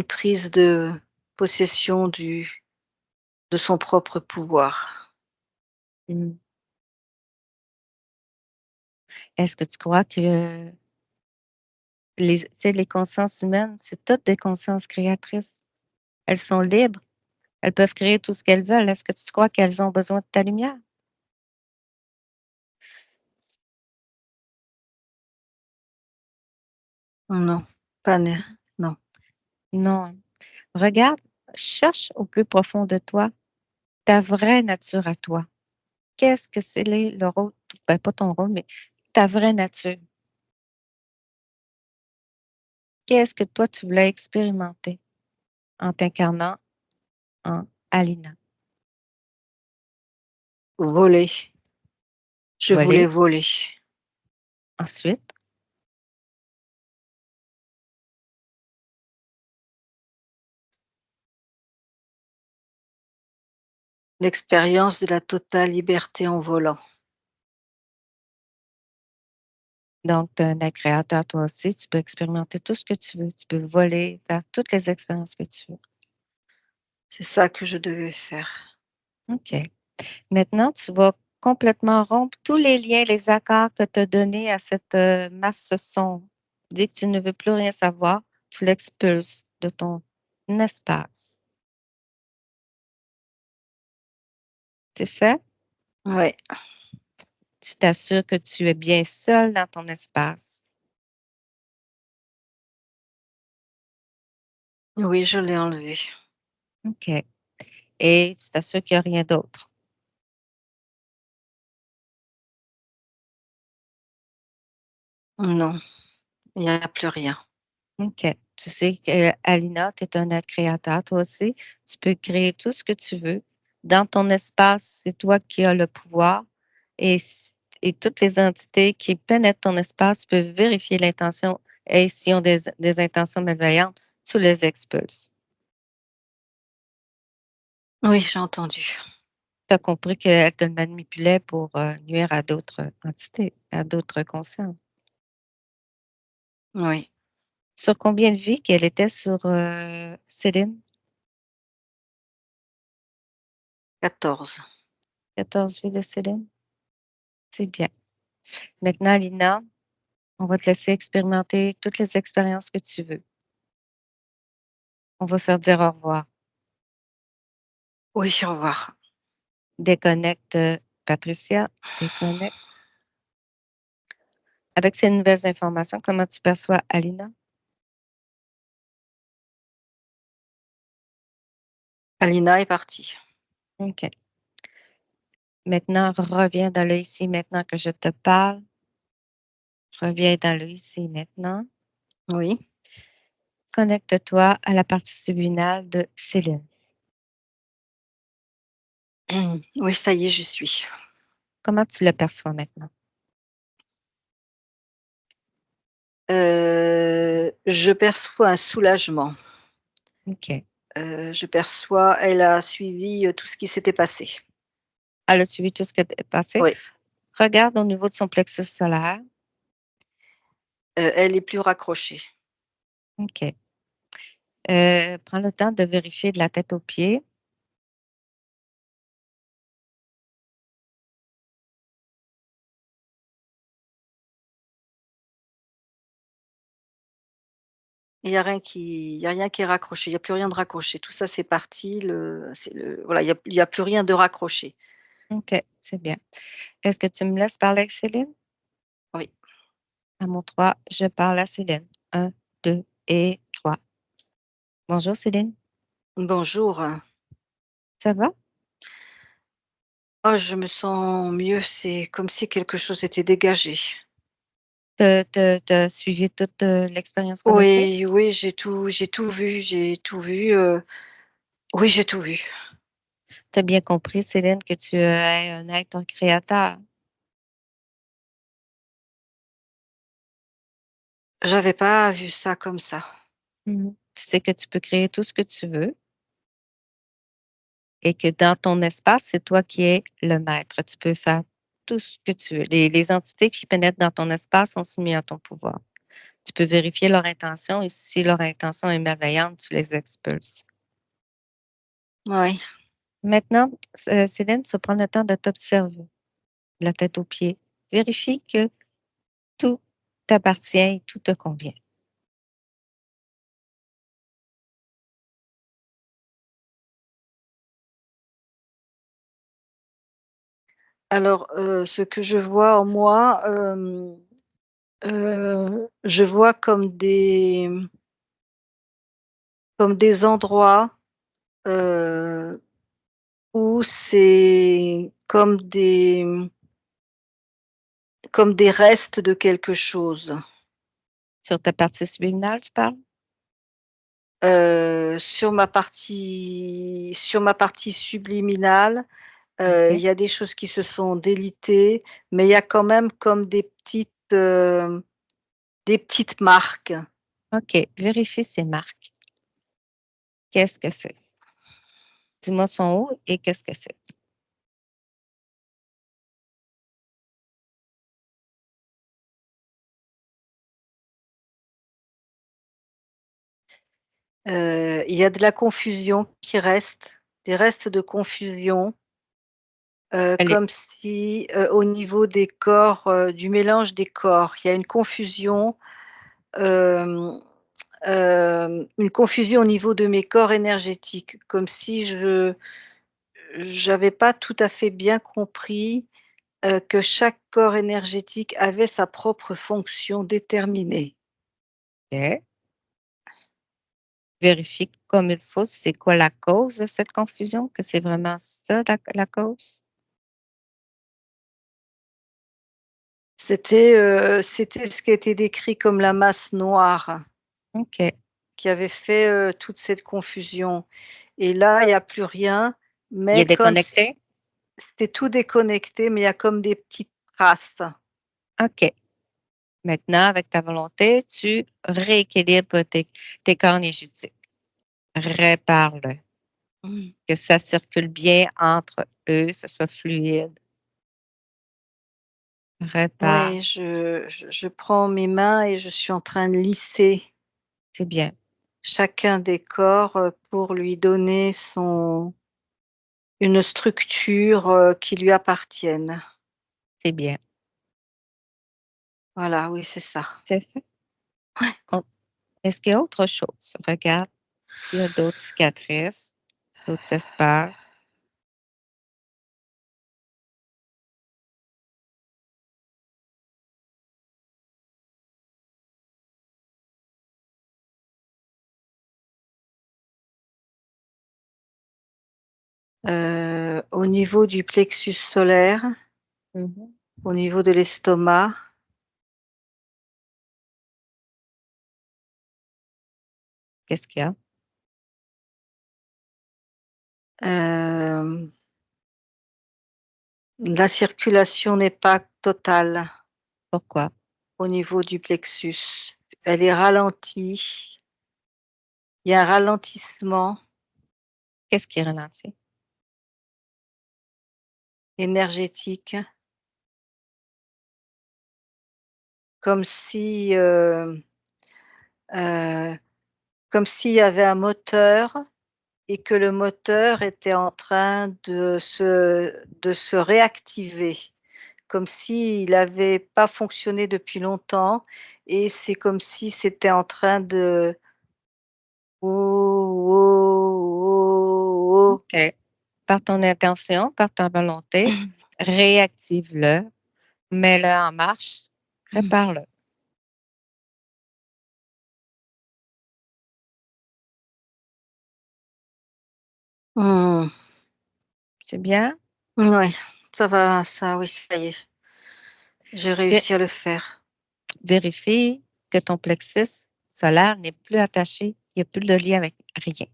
prise de possession de son propre pouvoir. Mmh. Est-ce que tu crois que tu sais, les consciences humaines, c'est toutes des consciences créatrices. Elles sont libres, elles peuvent créer tout ce qu'elles veulent. Est-ce que tu crois qu'elles ont besoin de ta lumière? Non, pas né non. Non. Regarde, cherche au plus profond de toi ta vraie nature à toi. Qu'est-ce que c'est le rôle, ben, pas ton rôle, mais ta vraie nature? Qu'est-ce que toi tu voulais expérimenter en t'incarnant en Alina? Voler, je voulais Voler, voler. ensuite, L'expérience de la totale liberté en volant. donc tu as un être créateur toi aussi, tu peux expérimenter tout ce que tu veux. Tu peux voler, faire toutes les expériences que tu veux. C'est ça que je devais faire. OK. Maintenant, tu vas complètement rompre tous les liens, les accords que tu as donnés à cette, masse son. Dès que tu ne veux plus rien savoir, tu l'expulses de ton espace. C'est fait? Ouais, Tu t'assures que tu es bien seul dans ton espace. oui, je l'ai enlevé. OK, et tu t'assures qu'il y a rien d'autre. Non, il y a plus rien. OK. Tu sais qu'Alina, tu es un être créateur, toi aussi. Tu peux créer tout ce que tu veux. Dans ton espace, c'est toi qui as le pouvoir et s et toutes les entités qui pénètrent ton espace, tu peux vérifier l'intention et s'ils ont des intentions malveillantes, tu les expulses. Oui, j'ai entendu. Tu as compris qu'elle te manipulait pour, nuire à d'autres entités, à d'autres consciences. Oui, Sur combien de vies qu'elle était sur, Céline? 14. 14 vies de Céline. C'est bien. Maintenant, Lina, on va te laisser expérimenter toutes les expériences que tu veux. On va se dire au revoir. Oui, au revoir. Déconnecte, Patricia, déconnecte. Avec ces nouvelles informations, comment tu perçois Alina? Alina est partie. OK. Maintenant, reviens dans le ici maintenant que je te parle. Reviens dans le ici maintenant. Oui. Connecte-toi à la partie subliminale de Céline. Oui, ça y est, j'y suis. Comment tu le perçois maintenant? Je perçois un soulagement. OK. Je perçois elle a suivi, tout ce qui s'était passé. Elle a suivi tout ce qui est passé. Oui, Regarde au niveau de son plexus solaire. elle est plus raccrochée. OK. Prends le temps de vérifier de la tête aux pieds. Il y a rien qui est raccroché, il y a plus rien de raccroché. Tout ça, c'est parti, voilà, il y a plus rien de raccroché. OK, c'est bien. Est-ce que tu me laisses parler avec Céline? Oui. À mon 3, je parle à Céline. 1, 2 et 3. Bonjour Céline, Bonjour. ça va? Oh, je me sens mieux, c'est comme si quelque chose était dégagé. Tu suivi toute, l'expérience connectée? Oui, oui, j'ai tout vu, oui, j'ai tout vu. Tu as bien compris Céline que tu es un être créateur. J'avais pas vu ça comme ça. Mmh. Tu sais que tu peux créer tout ce que tu veux et que dans ton espace, c'est toi qui es le maître. Tu peux faire tout ce que tu veux. Les entités qui pénètrent dans ton espace sont soumises à ton pouvoir. Tu peux vérifier leur intention et si leur intention est malveillante, tu les expulses. Oui. Maintenant, Céline, tu vas prendre le temps de t'observer, de la tête aux pieds. Vérifie que tout t'appartient et tout te convient. Alors, ce que je vois en moi, je vois comme des endroits, heu, où c'est comme des restes de quelque chose. Sur ta partie subliminale, tu parles? Sur ma partie subliminale, il OK. y a des choses qui se sont délitées, mais il y a quand même comme des petites marques. OK. Vérifie ces marques. Qu'est-ce que c'est? Dis-moi son où et qu'est-ce que c'est? Il y a de la confusion qui reste, des restes de confusion, Elle est comme si, au niveau des corps, du mélange des corps, il y a hem, une confusion au niveau de mes corps énergétiques, comme si je j'avais pas tout à fait bien compris, que chaque corps énergétique avait sa propre fonction déterminée. OK. Vérifie comme il faut, c'est quoi la cause de cette confusion, que c'est vraiment ça la cause? C'était ce qui a été décrit comme la masse noire OK. qui avait fait, toute cette confusion et là, il y a plus rien, Il est mais comme s déconnecté? c'était tout déconnecté, mais il y a comme des petites traces. OK. Maintenant, avec ta volonté, tu rééquilibres tes corps énergétiques. Répare-le, Mmh. que ça circule bien entre eux, ce soit fluide. Répare, Oui, je prends mes mains et je suis en train de lisser c'est bien. chacun des corps, pour lui donner son une structure, qui lui appartienne. C'est bien. Voilà, oui, c'est ça. C'est fait. Ouais. Est-ce qu'il y a autre chose? Regarde s'il y a d'autres cicatrices, d'autres espaces. Au niveau du plexus solaire, Mmh. au niveau de l'estomac, Qu'est-ce qu'il y a? hem, la circulation n'est pas totale Pourquoi? au niveau du plexus. Elle est ralentie. Il y a un ralentissement Qu'est-ce qui ralentit? énergétique, comme si, heu, comme s'il y avait un moteur et que le moteur était en train de se réactiver, comme s'il avait pas fonctionné depuis longtemps et c'est comme si c'était en train de «oh, oh, oh, oh». OK. Par ton intention, par ta volonté, réactive-le, mets-le en marche, répare-le. Mmh. C'est bien? Ouais, ça va, ça oui, ça y est, j'ai Vé réussi à le faire. Vérifie que ton plexus solaire n'est plus attaché, il y a plus de lien avec rien.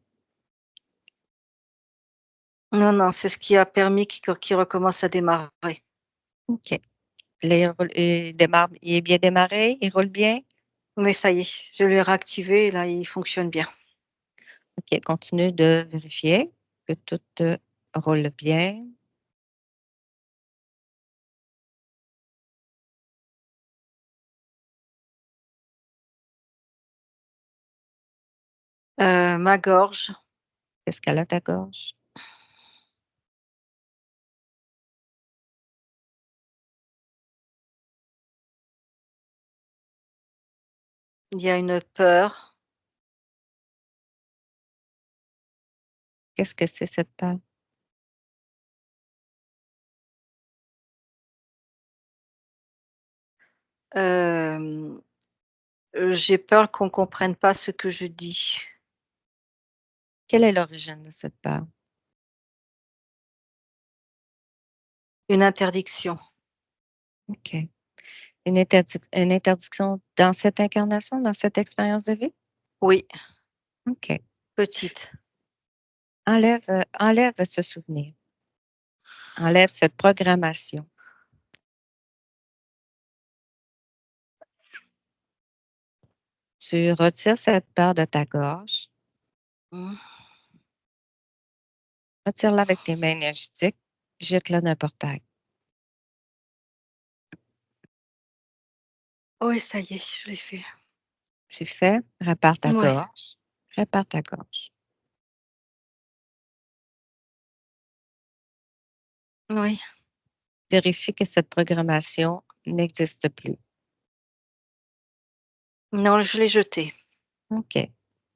Non, non, c'est ce qui a permis qu'il recommence à démarrer. OK. Là, il est bien démarré? Il roule bien? Oui, ça y est, je l'ai réactivé, là, il fonctionne bien. OK, continue de vérifier que tout, roule bien. Ma gorge, Qu'est-ce qu'elle a ta gorge? il y a une peur, Qu'est-ce que c'est cette peur? hem, j'ai peur qu'on comprenne pas ce que je dis. Quelle est l'origine de cette peur? Une interdiction. OK. Une interdiction dans cette incarnation, dans cette expérience de vie? Oui, OK. petite. Enlève ce souvenir. Enlève cette programmation. Tu retires cette peur de ta gorge, Mmh. retire-la avec tes mains énergétiques, jette-la d'un portail. Oui, ça y est, je l'ai fait. Tu fais, répare ta Ouais, gorge, répare ta gorge. oui. Vérifie que cette programmation n'existe plus. Non, je l'ai jeté. OK.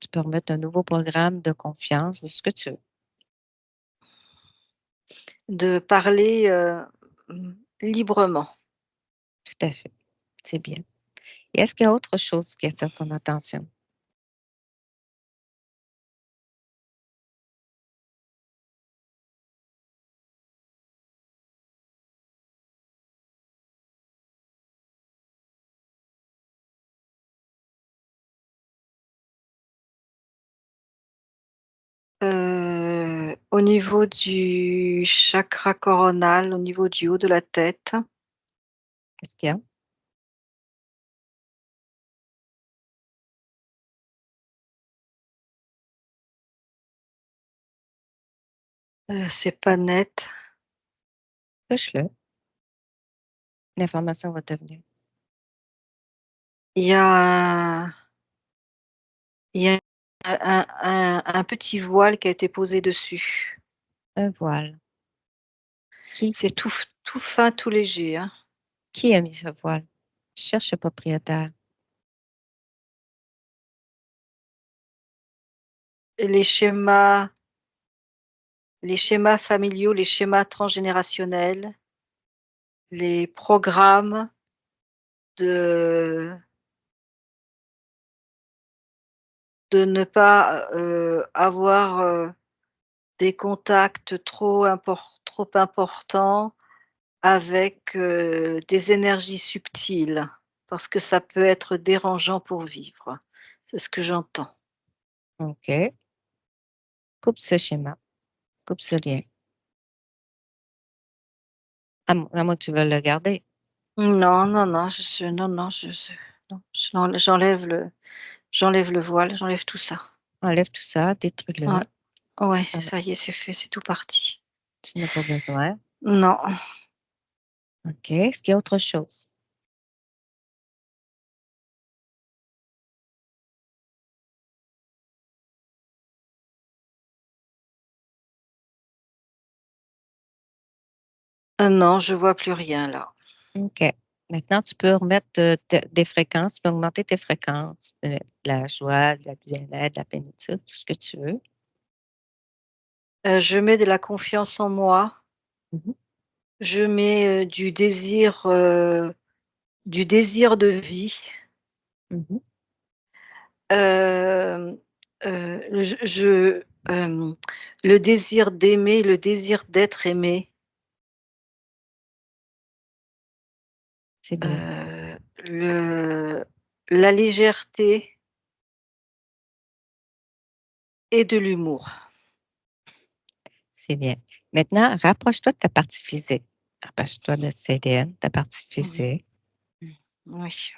Tu peux remettre un nouveau programme de confiance, de ce que tu veux. De parler, librement. Tout à fait. C'est bien. Et est-ce qu'il y a autre chose qui attire ton attention? Au niveau du chakra coronal, au niveau du haut de la tête, Qu'est-ce qu'il y a? c'est pas net. Touche-le. L'information va te venir. Il y a il y a un petit voile qui a été posé dessus. Un voile. Qui C'est tout fin, tout léger, hein. qui a mis ce voile? Cherche le propriétaire. Et les schémas familiaux, les schémas transgénérationnels, les programmes de ne pas, avoir, des contacts trop importants avec, des énergies subtiles, parce que ça peut être dérangeant pour vivre. C'est ce que j'entends. OK. Coupe ce schéma, coupe ce lien. À moins que tu veuilles le garder. Non, non, non, non, non, non, j'enlève le voile, j'enlève tout ça. Enlève tout ça, Ouais, détruis-le. ouais, Ah, ça y est, c'est fait, c'est tout parti. tu n'as pas besoin. Non, OK. Est-ce qu'il y a autre chose? non, je vois plus rien là. OK. Maintenant, tu peux remettre, des fréquences, tu peux augmenter tes fréquences, tu peux mettre de la joie, de la bien-être, de la plénitude, tout ce que tu veux. Je mets de la confiance en moi, Mmh. je mets, du désir de vie, Mmh. hem, hem, le désir d'aimer, le désir d'être aimé, C'est bien, le la légèreté et de l'humour. c'est bien. Maintenant, rapproche-toi de ta partie physique. Rapproche-toi de Céline, ta partie Mmh physique. mh. Oui.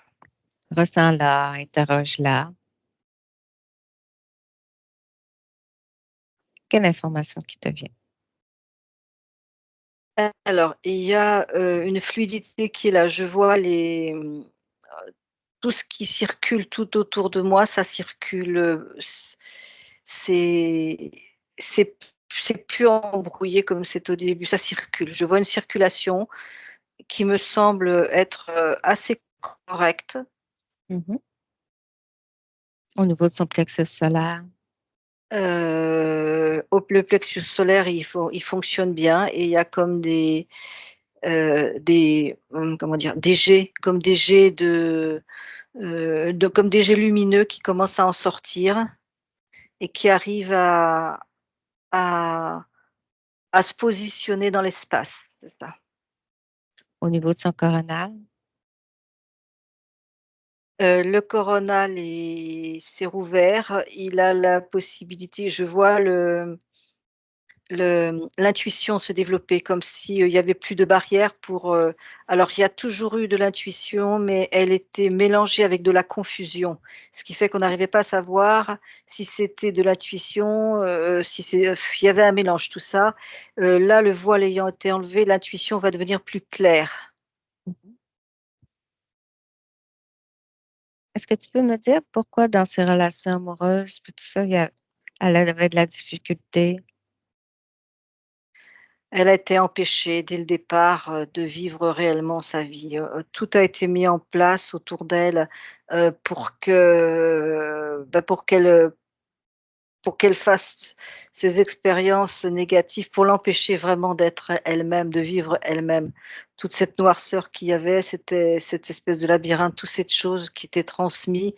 Ressens-la, interroge-la. Quelle information qui te vient? Alors, il y a, une fluidité qui est là. Je vois tout ce qui circule tout autour de moi, ça circule, c'est c'est c'est plus embrouillé comme c'était au début, ça circule. Je vois une circulation qui me semble être, assez correcte. Mmh. Au niveau de son plexus solaire. Le plexus solaire, il fonctionne bien et il y a comme comment dire? Des jets comme des jets lumineux qui commencent à en sortir et qui arrivent à se positionner dans l'espace, c'est ça. Au niveau de son coronal. Le coronal s'est rouvert, il a la possibilité je vois l'intuition se développer comme si, il y avait plus de barrières alors il y a toujours eu de l'intuition, mais elle était mélangée avec de la confusion. Ce qui fait qu'on n'arrivait pas à savoir si c'était de l'intuition, si c'est, il y avait un mélange tout ça. Là, le voile ayant été enlevé, l'intuition va devenir plus claire. Mmh. Est-ce que tu peux me dire pourquoi dans ses relations amoureuses puis tout ça, elle avait de la difficulté? Elle a été empêchée dès le départ, de vivre réellement sa vie, tout a été mis en place autour d'elle, pour qu'elle fasse ces expériences négatives, pour l'empêcher vraiment d'être elle-même, de vivre elle-même. Toute cette noirceur qu'il y avait, c'était cette espèce de labyrinthe, toute cette chose qui était transmise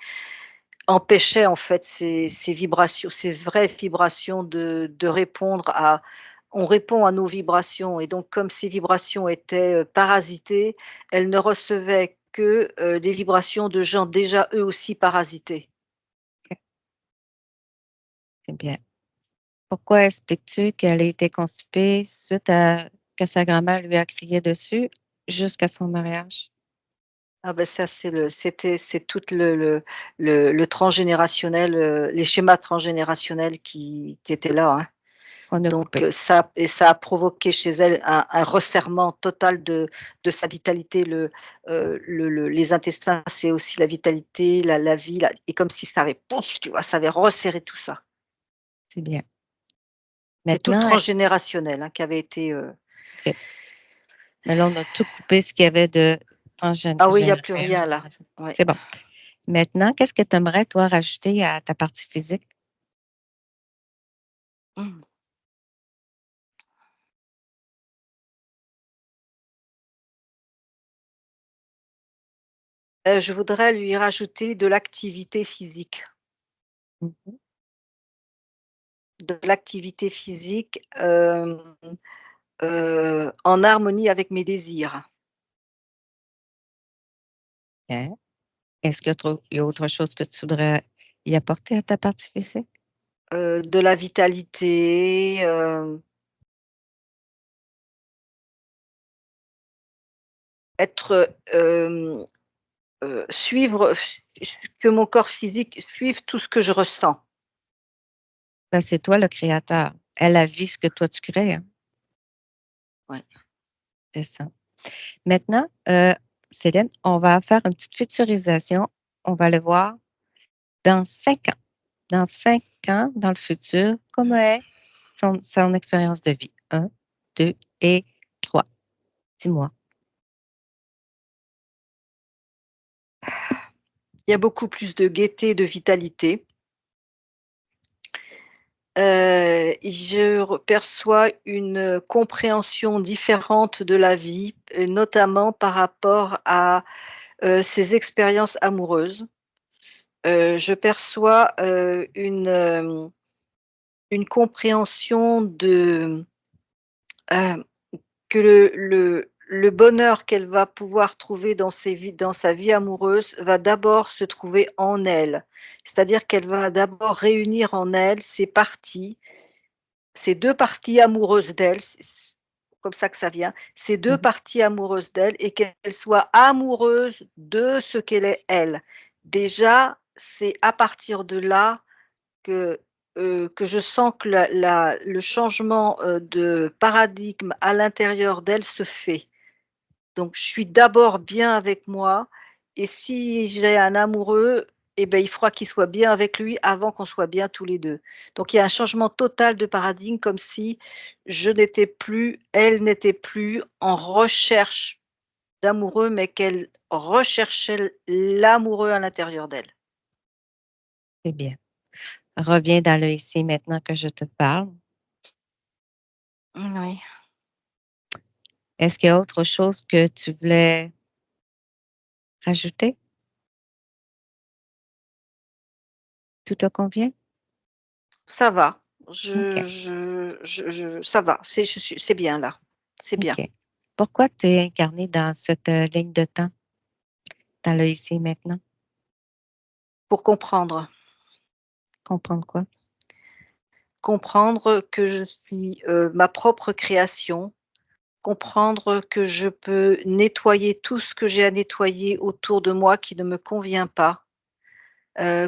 empêchait en fait ces vibrations, ces vraies vibrations de répondre à on répond à nos vibrations et donc comme ces vibrations étaient, parasitées, elle ne recevait que, des vibrations de gens déjà eux aussi parasités. OK, c'est bien. Pourquoi expliques-tu qu'elle a été constipée suite à que sa grand-mère lui a crié dessus jusqu'à son mariage? Ah ben ça c'est tout le transgénérationnel, les schémas transgénérationnels qui étaient là, hein. Qu'on a Donc coupé. ça a provoqué chez elle un resserrement total de sa vitalité. Les intestins, c'est aussi la vitalité, la vie, et comme si ça avait pouf, tu vois? Ça avait resserré tout ça. C'est bien. C'est tout le Maintenant, transgénérationnel, hein, qui avait été, OK. Mais là, on a tout coupé ce qu'il y avait de ah oui, il y a plus rien là. transgénérationnel. Ouais. C'est bon. Maintenant, qu'est-ce que tu aimerais, toi, rajouter à ta partie physique? Mmh. Je voudrais lui rajouter de l'activité physique. Mmh mh. De l'activité physique, en harmonie avec mes désirs. OK. Est-ce qu'il y a autre chose que tu voudrais y apporter à ta partie physique? De la vitalité, être, suivre que mon corps physique suive tout ce que je ressens. Ben, c'est toi le créateur. Elle vit ce que toi tu crées, hein. Ouais. C'est ça. Maintenant, Céline, on va faire une petite futurisation. On va le voir dans 5 ans. Dans 5 ans, dans le futur, comment est son expérience de vie? 1, 2 et 3. Dis-moi. Il y a beaucoup plus de gaieté, de vitalité. Je perçois une compréhension différente de la vie, notamment par rapport à, ses expériences amoureuses. Je perçois, une compréhension de, hem, que le bonheur qu'elle va pouvoir trouver dans sa vie amoureuse va d'abord se trouver en elle. C'est-à-dire qu'elle va d'abord réunir en elle ces 2 parties amoureuses d'elle, c'est comme ça que ça vient, ces 2 Mmh. parties amoureuses d'elle et qu'elle soit amoureuse de ce qu'elle est elle. Déjà, c'est à partir de là que, que je sens que le changement, de paradigme à l'intérieur d'elle se fait. Donc je suis d'abord bien avec moi et si j'ai un amoureux et ben il faudra qu'il soit bien avec lui avant qu'on soit bien tous les 2. Donc il y a un changement total de paradigme comme si elle n'était plus en recherche d'amoureux, mais qu'elle recherchait l'amoureux à l'intérieur d'elle. C'est bien. Reviens dans le ici maintenant que je te parle. Oui. Est-ce qu'il y a autre chose que tu voulais rajouter? Tout te convient? Ça va. OK, Ça va, c'est bien là, c'est bien. OK. Pourquoi tu es incarné dans cette, ligne de temps, dans le ici et maintenant? Pour comprendre. Comprendre quoi? Comprendre que je suis, ma propre création, comprendre que je peux nettoyer tout ce que j'ai à nettoyer autour de moi qui ne me convient pas,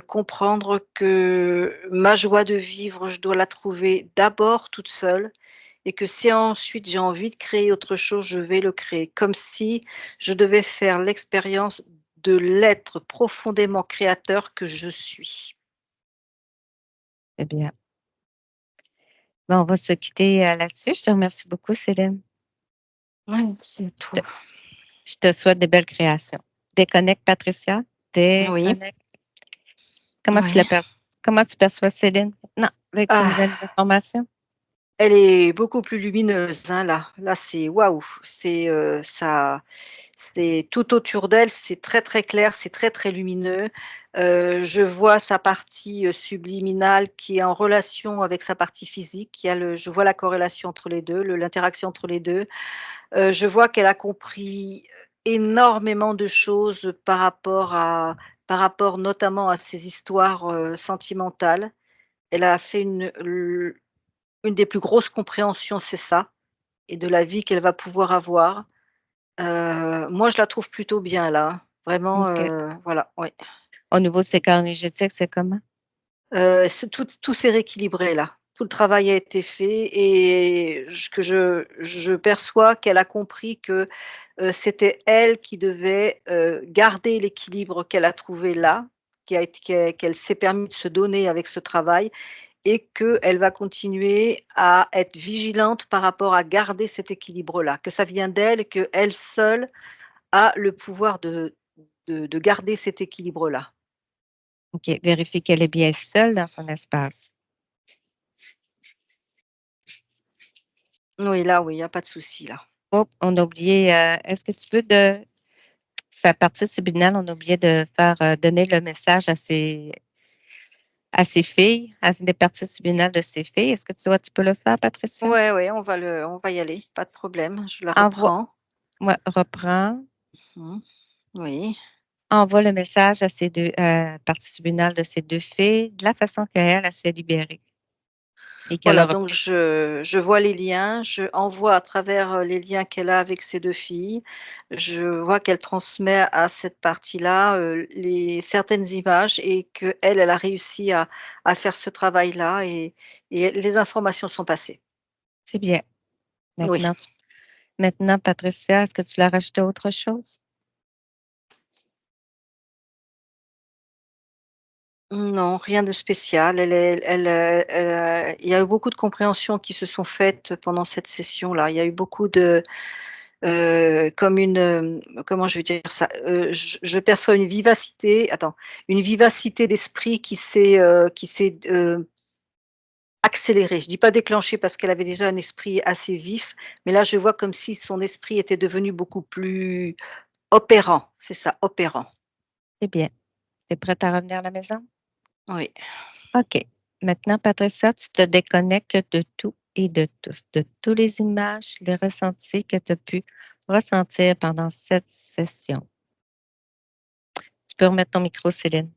comprendre que ma joie de vivre, je dois la trouver d'abord toute seule et que si ensuite j'ai envie de créer autre chose, je vais le créer. Comme si je devais faire l'expérience de l'être profondément créateur que je suis. C'est bien. Ben, on va se quitter, là-dessus. Je te remercie beaucoup, Céline. Oui, c'est Je toi. te je te souhaite de belles créations. Déconnecte, Patricia. Oui, Déconnecte. oui. Comment tu perçois Céline maintenant avec ces nouvelles Ah, informations? elle est beaucoup plus lumineuse, hein, là. Là, c'est waouh, c'est tout autour d'elle, c'est très, très clair, c'est très, très lumineux. Je vois sa partie, subliminale qui est en relation avec sa partie physique. Je vois la corrélation entre les 2, l'interaction entre les 2. Je vois qu'elle a compris énormément de choses par rapport notamment à ses histoires, sentimentales. Elle a fait une des plus grosses compréhensions, c'est ça et de la vie qu'elle va pouvoir avoir. Moi, je la trouve plutôt bien là, hein. Vraiment, OK. voilà, oui. Au niveau de ses corps énergétiques, c'est comment? C'est tout s'est rééquilibré là. Tout le travail a été fait et je perçois qu'elle a compris que, c'était elle qui devait, garder l'équilibre qu'elle a trouvé là, qui a été qu'elle s'est permis de se donner avec ce travail et qu'elle va continuer à être vigilante par rapport à garder cet équilibre-là, que ça vient d'elle, qu'elle seule a le pouvoir de garder cet équilibre-là. OK. Vérifie qu'elle est bien seule dans son espace. Oui, là, oui, il y a pas de souci là. Oh, on a oublié, est-ce que tu peux sa partie subliminale, on a oublié de faire, donner le message à ses filles, à des parties subliminales de ses filles. Est-ce que tu peux le faire, Patricia? Ouais, ouais, on va y aller, pas de problème, je la Envoie reprends. Ouais, reprends. Mmh. Oui. Envoie le message à ces 2 parties subliminales de ces 2 filles, de la façon qu'elle, elle s'est libérée et qu'elle Voilà, a donc repris. je vois les liens, je envoie à travers, les liens qu'elle a avec ses 2 filles. Je vois qu'elle transmet à cette partie-là, les certaines images et qu'elle, elle a réussi à faire ce travail-là et les informations sont passées. C'est bien. Oui. Maintenant, Patricia, est-ce que tu voulais rajouter autre chose? Non, rien de spécial. Il y a eu beaucoup de compréhensions qui se sont faites pendant cette session-là. Il y a eu beaucoup de, comme une, comment je vais dire ça? Je perçois une vivacité d'esprit qui s'est, accélérée. Je dis pas déclenchée parce qu'elle avait déjà un esprit assez vif, mais là, je vois comme si son esprit était devenu beaucoup plus opérant. C'est ça, opérant. C'est bien. Tu es prête à revenir à la maison? Oui. OK. Maintenant, Patricia, tu te déconnectes de tout et de tous, de toutes les images, les ressentis que tu as pu ressentir pendant cette session. Tu peux remettre ton micro, Céline.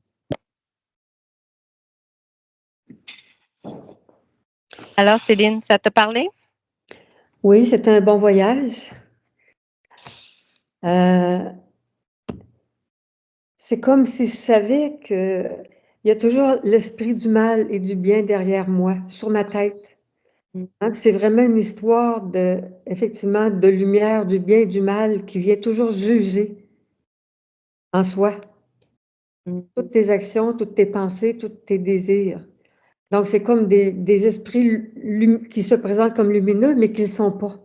Alors, Céline, ça t'a parlé? Oui, c'était un bon voyage. Euh, c'est comme si je savais que il y a toujours l'esprit du mal et du bien derrière moi, sur ma tête. Mmh. Hein, c'est vraiment une histoire de, effectivement, de lumière, du bien et du mal qui vient toujours juger en soi Mmh. toutes tes actions, toutes tes pensées, tous tes désirs. Donc, c'est comme des esprits qui se présentent comme lumineux, mais qui ne le sont pas.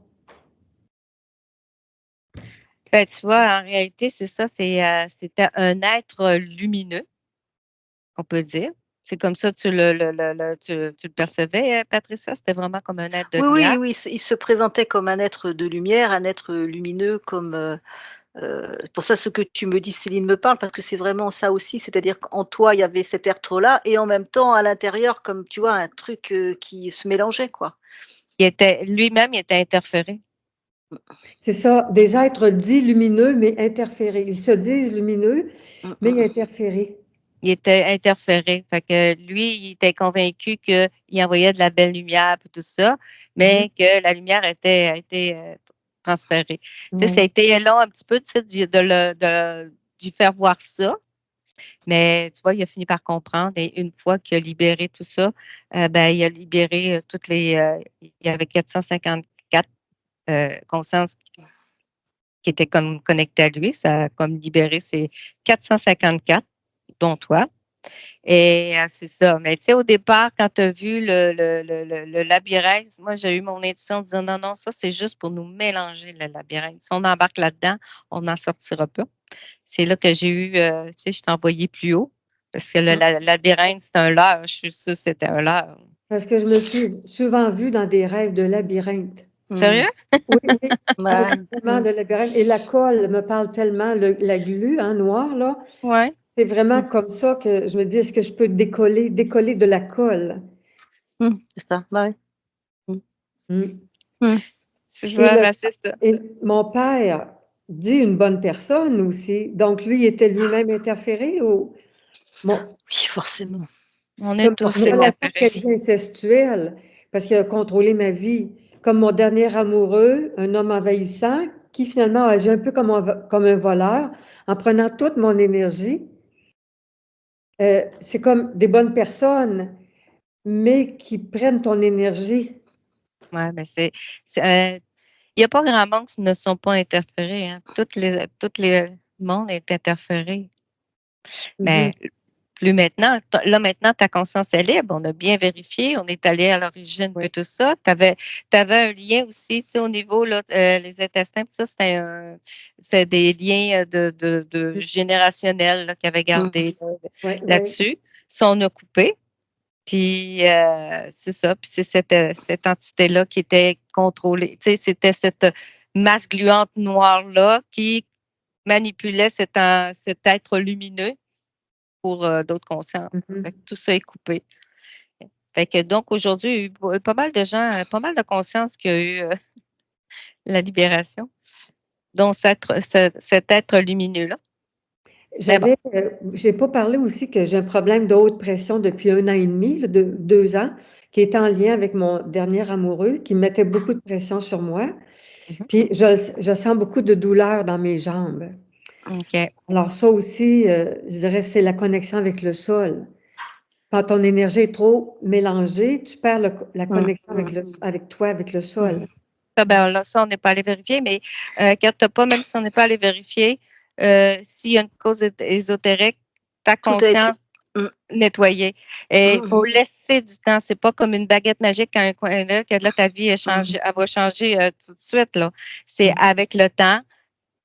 Ben, tu vois, en réalité, c'est ça, c'était un être lumineux, on peut dire. C'est comme ça que tu le percevais, Patricia? C'était vraiment comme un être de Oui, lumière? oui, oui, il se présentait comme un être de lumière, un être, lumineux comme, pour ça ce que tu me dis, Céline, me parle parce que c'est vraiment ça aussi, c'est-à-dire qu'en toi, il y avait cet être-là et en même temps à l'intérieur comme tu vois un truc, qui se mélangeait quoi. Il était interféré. C'est ça, des êtres dits lumineux, mais interférés. Ils se disent lumineux, Mmh mais mh. interférés. Il était interféré. Fait que lui, il était convaincu qu'il envoyait de la belle lumière et tout ça, Mhm. mais que la lumière a été, transférée. Tu sais, ça a Ouais. été long un petit peu, tu sais, de lui faire voir ça, mais tu vois, il a fini par comprendre et une fois qu'il a libéré tout ça, ben, il a libéré, toutes les, il y avait 454, consciences qui étaient comme connectées à lui. Ça a comme libéré ces 454, dont toi. Et c'est ça. Mais tu sais, au départ, quand tu as vu le labyrinthe, moi, j'ai eu mon intuition en disant: «Non, non, ça, c'est juste pour nous mélanger le labyrinthe. Si on embarque là-dedans, on n'en sortira pas». C'est là que j'ai eu, tu sais, je t'ai envoyé plus haut parce que le Mmh. labyrinthe, c'est un leurre. Je suis sûre que c'était un leurre. Parce que je me suis souvent vue dans des rêves de labyrinthe. Mmh. Sérieux? Oui, oui, oui, Ouais. vraiment Mmh. le labyrinthe. Et la colle me parle tellement, la glu, hein, noire, là. Ouais. C'est vraiment Mmh. comme ça que je me dis, est-ce que je peux décoller de la colle? Mmh. C'est ça. Bah, ouais. Mmh. Mm. Mmh. Tu Et, vois? Ben, c'est ça. et mon père dit une bonne personne aussi. Donc, lui, était lui-même interféré ou bon, Oui, forcément, On est comme tous une forcément. relation interférés. quasi incestuelle, parce qu'il a contrôlé ma vie. Comme mon dernier amoureux, un homme envahissant, qui finalement agit un peu comme un voleur, en prenant toute mon énergie. C'est comme des bonnes personnes, mais qui prennent ton énergie. Ouais, ben, il y a pas grand monde qui ne sont pas interférés, hein. Toutes les monde est interféré. Mais Mhm. plus maintenant. Là, maintenant, ta conscience est libre. On a bien vérifié. On est allé à l'origine Oui. de tout ça. Tu avais un lien aussi, tu sais, au niveau, là, les intestins, puis ça, c'était des liens de générationnels là, qu'ils avaient gardés Oui, oui. là-dessus. Ça, on a coupé. Puis, c'est ça. Puis, c'est cette entité-là qui était contrôlée. Tu sais, c'était cette masse gluante noire-là qui manipulait cet être lumineux pour d'autres consciences. Mhm. Fait que tout ça est coupé. Fait que donc aujourd'hui, il y a eu pas mal de gens, pas mal de consciences qui a eu la libération, dont cet être lumineux-là. Mais bon, J'ai pas parlé aussi que j'ai un problème de haute pression depuis 1 an et demi, là, 2 ans, qui est en lien avec mon dernier amoureux, qui mettait beaucoup de pression sur moi. mhm, Puis je sens beaucoup de douleur dans mes jambes. OK. Alors ça aussi, je dirais, c'est la connexion avec le sol. Quand ton énergie est trop mélangée, tu perds la connexion avec toi, avec le sol. Ça, ben, là, ça, on n'est pas allé vérifier, mais inquiète pas, même si on n'est pas allé vérifier, s'il y a une cause ésotérique, ta Tout a été. conscience nettoyée. Et il faut laisser du temps. C'est pas comme une baguette magique à un coin là, que là, ta vie elle va changer tout de suite. Là. C'est avec le temps,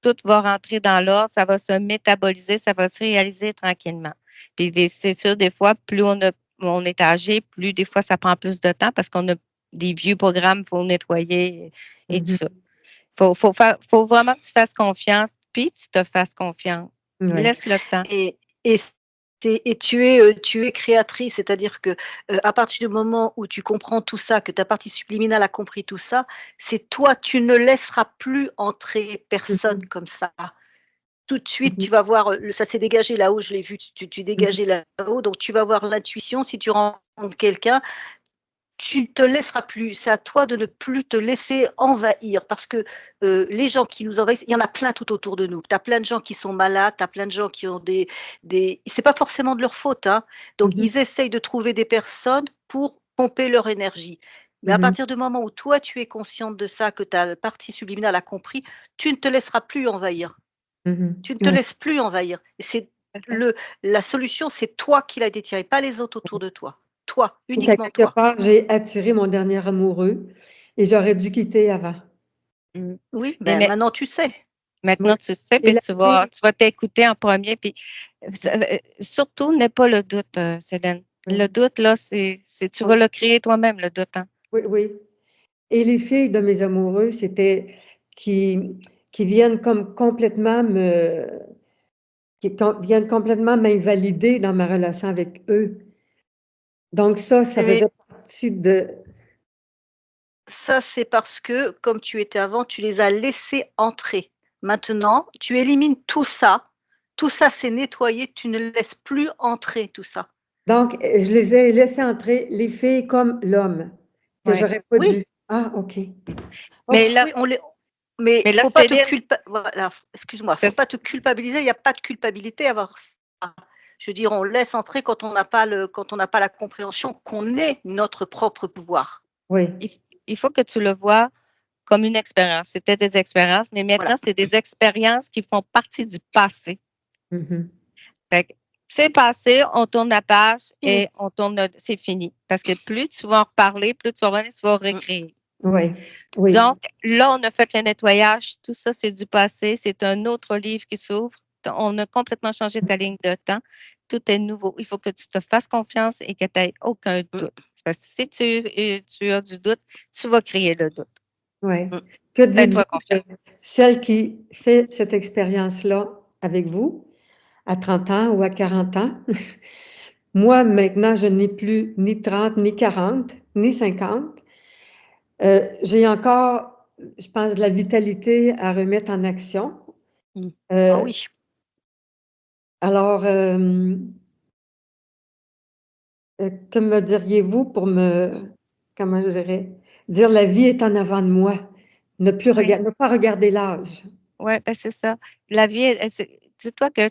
tout va rentrer dans l'ordre, ça va se métaboliser, ça va se réaliser tranquillement. Puis c'est sûr, des fois, plus on est âgé, plus des fois, ça prend plus de temps parce qu'on a des vieux programmes pour nettoyer et tout ça. Faut vraiment que tu fasses confiance, puis tu te fasses confiance. Ouais. Laisse le temps. Et tu es créatrice, c'est-à-dire que à partir du moment où tu comprends tout ça, que ta partie subliminale a compris tout ça, c'est toi, tu ne laisseras plus entrer personne comme ça. Tout de suite, tu vas voir, ça s'est dégagé là-haut, je l'ai vu, tu dégageais là-haut, donc tu vas voir l'intuition. Si tu rencontres quelqu'un, tu ne te laisseras plus. C'est à toi de ne plus te laisser envahir parce que les gens qui nous envahissent, il y en a plein tout autour de nous. Tu as plein de gens qui sont malades, tu as plein de gens qui ont des. C'est pas forcément de leur faute, hein. Donc, ils essayent de trouver des personnes pour pomper leur énergie. Mais à partir du moment où toi, tu es consciente de ça, que ta partie subliminale a compris, tu ne te laisseras plus envahir. Tu ne te laisses plus envahir. La solution, c'est toi qui l'as détiré, pas les autres autour de toi. Toi, uniquement Quelque toi. part, j'ai attiré mon dernier amoureux et j'aurais dû quitter avant. Oui, Mais maintenant tu sais. maintenant, Oui. tu sais, Et puis la tu vas t'écouter en premier. Puis surtout, n'aie pas le doute, Céline. Le doute, là, tu vas le créer toi-même, le doute. Hein. Oui, oui. Et les filles de mes amoureux, c'était qui viennent comme complètement viennent complètement m'invalider dans ma relation avec eux. Donc ça Mais faisait partie de. ça, c'est parce que, comme tu étais avant, tu les as laissés entrer. Maintenant, tu élimines tout ça. Tout ça, c'est nettoyé. Tu ne laisses plus entrer tout ça. Donc, je les ai laissés entrer, les filles comme l'homme, que Ouais. j'aurais pas Oui. dû. Ah, OK. Mais là, Oui, mais là, faut pas te Céline, voilà, excuse-moi, faut pas te culpabiliser. Il n'y a pas de culpabilité à avoir ça. Je veux dire, on laisse entrer quand on n'a pas la compréhension qu'on est notre propre pouvoir. Oui. il faut que tu le vois comme une expérience. C'était des expériences, mais maintenant, Voilà. c'est des expériences qui font partie du passé. Mhm. Fait que c'est passé, on tourne la page Fini. et c'est fini. Parce que plus tu vas en reparler, plus tu vas revenir, tu vas recréer. Oui. Oui. Donc, là, on a fait le nettoyage. Tout ça, c'est du passé. C'est un autre livre qui s'ouvre. On a complètement changé ta ligne de temps. Tout est nouveau. Il faut que tu te fasses confiance et que tu n'aies aucun doute. Parce que si tu as du doute, tu vas créer le doute. Oui. Que dites-vous Fais-toi confiance. de celle qui fait cette expérience-là avec vous, à 30 ans ou à 40 ans? Moi, maintenant, je n'ai plus ni 30, ni 40, ni 50. J'ai encore, je pense, de la vitalité à remettre en action. Ah Euh, oui. alors, que me diriez-vous pour comment je dirais, dire la vie est en avant de moi, ne pas regarder l'âge. Oui, ben c'est ça. La vie, dis-toi que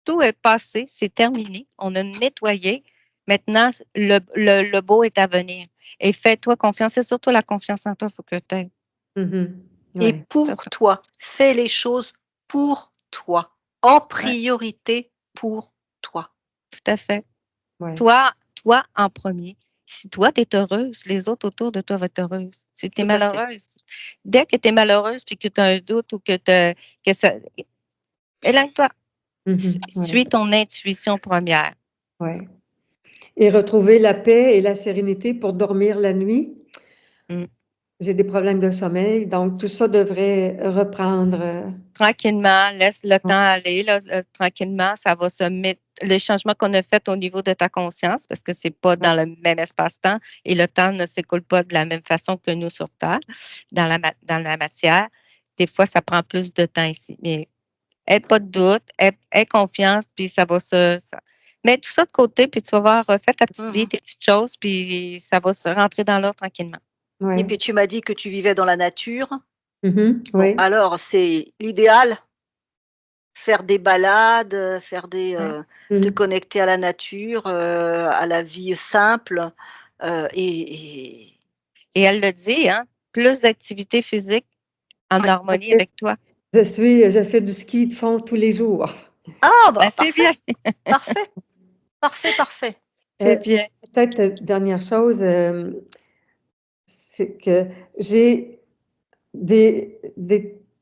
tout est passé, c'est terminé. On a nettoyé. Maintenant, le beau est à venir. Et fais-toi confiance. C'est surtout la confiance en toi, il faut que tu aies. Mhm. Et Ouais. pour toi, fais les choses pour toi, en Ouais. priorité pour toi. tout à fait. Ouais. Toi en premier. Si toi, tu es heureuse, les autres autour de toi vont être heureuses. Si tu es Tout à fait. malheureuse, dès que tu es malheureuse puis que tu as un doute ou que ça éloigne-toi. Ouais. Suis ton intuition première. Ouais. Et retrouver la paix et la sérénité pour dormir la nuit. Mmh. J'ai des problèmes de sommeil, donc tout ça devrait reprendre. Tranquillement, laisse le Ouais. temps aller, là, tranquillement, ça va se mettre les changements qu'on a faits au niveau de ta conscience, parce que c'est pas dans le même espace-temps et le temps ne s'écoule pas de la même façon que nous sur Terre, dans la matière. Des fois, ça prend plus de temps ici, mais aie pas de doute, aie confiance, puis ça va mets tout ça de côté, puis tu vas voir, fais ta petite vie, tes petites choses, puis ça va se rentrer dans l'ordre tranquillement. Et Ouais. puis tu m'as dit que tu vivais dans la nature. Bon, Oui. Alors c'est l'idéal, faire des balades, faire te connecter à la nature, à la vie simple, et Et elle le dit, hein, plus d'activité physique en harmonie avec toi. Je fais du ski de fond tous les jours. Ah bah, c'est bien, parfait, parfait, parfait. c'est bien. Peut-être, dernière chose, c'est que j'ai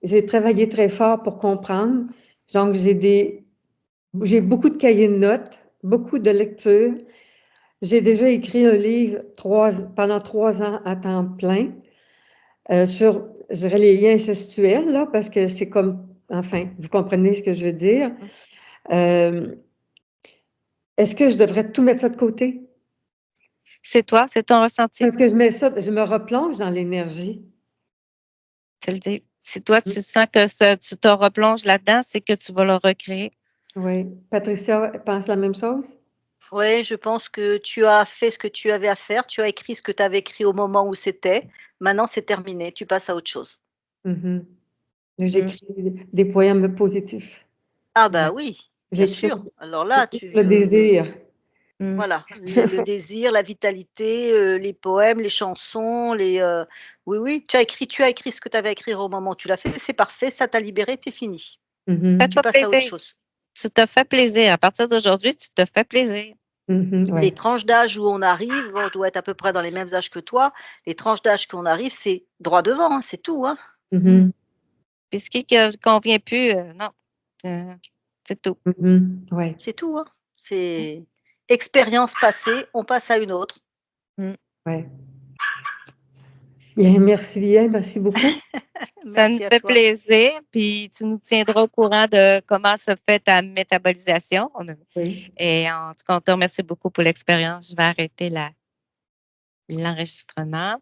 j'ai travaillé très fort pour comprendre. Donc j'ai beaucoup de cahiers de notes, beaucoup de lectures. J'ai déjà écrit un livre pendant 3 ans à temps plein, sur, je dirais, les liens incestuels, là, parce que c'est comme, enfin, vous comprenez ce que je veux dire. Est-ce que je devrais tout mettre ça de côté? C'est toi, c'est ton ressenti. Parce que je me replonge dans l'énergie. Tu le dis. Si toi, tu sens que tu te replonges là-dedans, c'est que tu vas le recréer. Oui. Patricia pense la même chose? Ouais, je pense que tu as fait ce que tu avais à faire, tu as écrit ce que tu avais écrit au moment où c'était. Maintenant, c'est terminé, tu passes à autre chose. J'écris des poèmes positifs. Ah bah oui, bien J'écris sûr. Alors là, le désir. voilà, le désir, la vitalité, les poèmes, les chansons, oui, oui, tu as écrit ce que tu avais à écrire au moment où tu l'as fait, c'est parfait, ça t'a libéré, tu fini. Tu Fais-toi passes à autre plaisir. chose. Tu te fais plaisir. À partir d'aujourd'hui, tu te fais plaisir. Ouais. Les tranches d'âge où on arrive, bon, je dois être à peu près dans les mêmes âges que toi, les tranches d'âge qu'on arrive, c'est droit devant, hein, c'est tout, hein. Puis ce qui ne convient plus, non, c'est tout. Ouais. C'est tout, hein. C'est expérience passée, on passe à une autre. Ouais. Bien, merci beaucoup. Ça nous Merci à fait toi. plaisir, puis tu nous tiendras au courant de comment se fait ta métabolisation. Oui. Et en tout cas, on te remercie beaucoup pour l'expérience. Je vais arrêter l'enregistrement.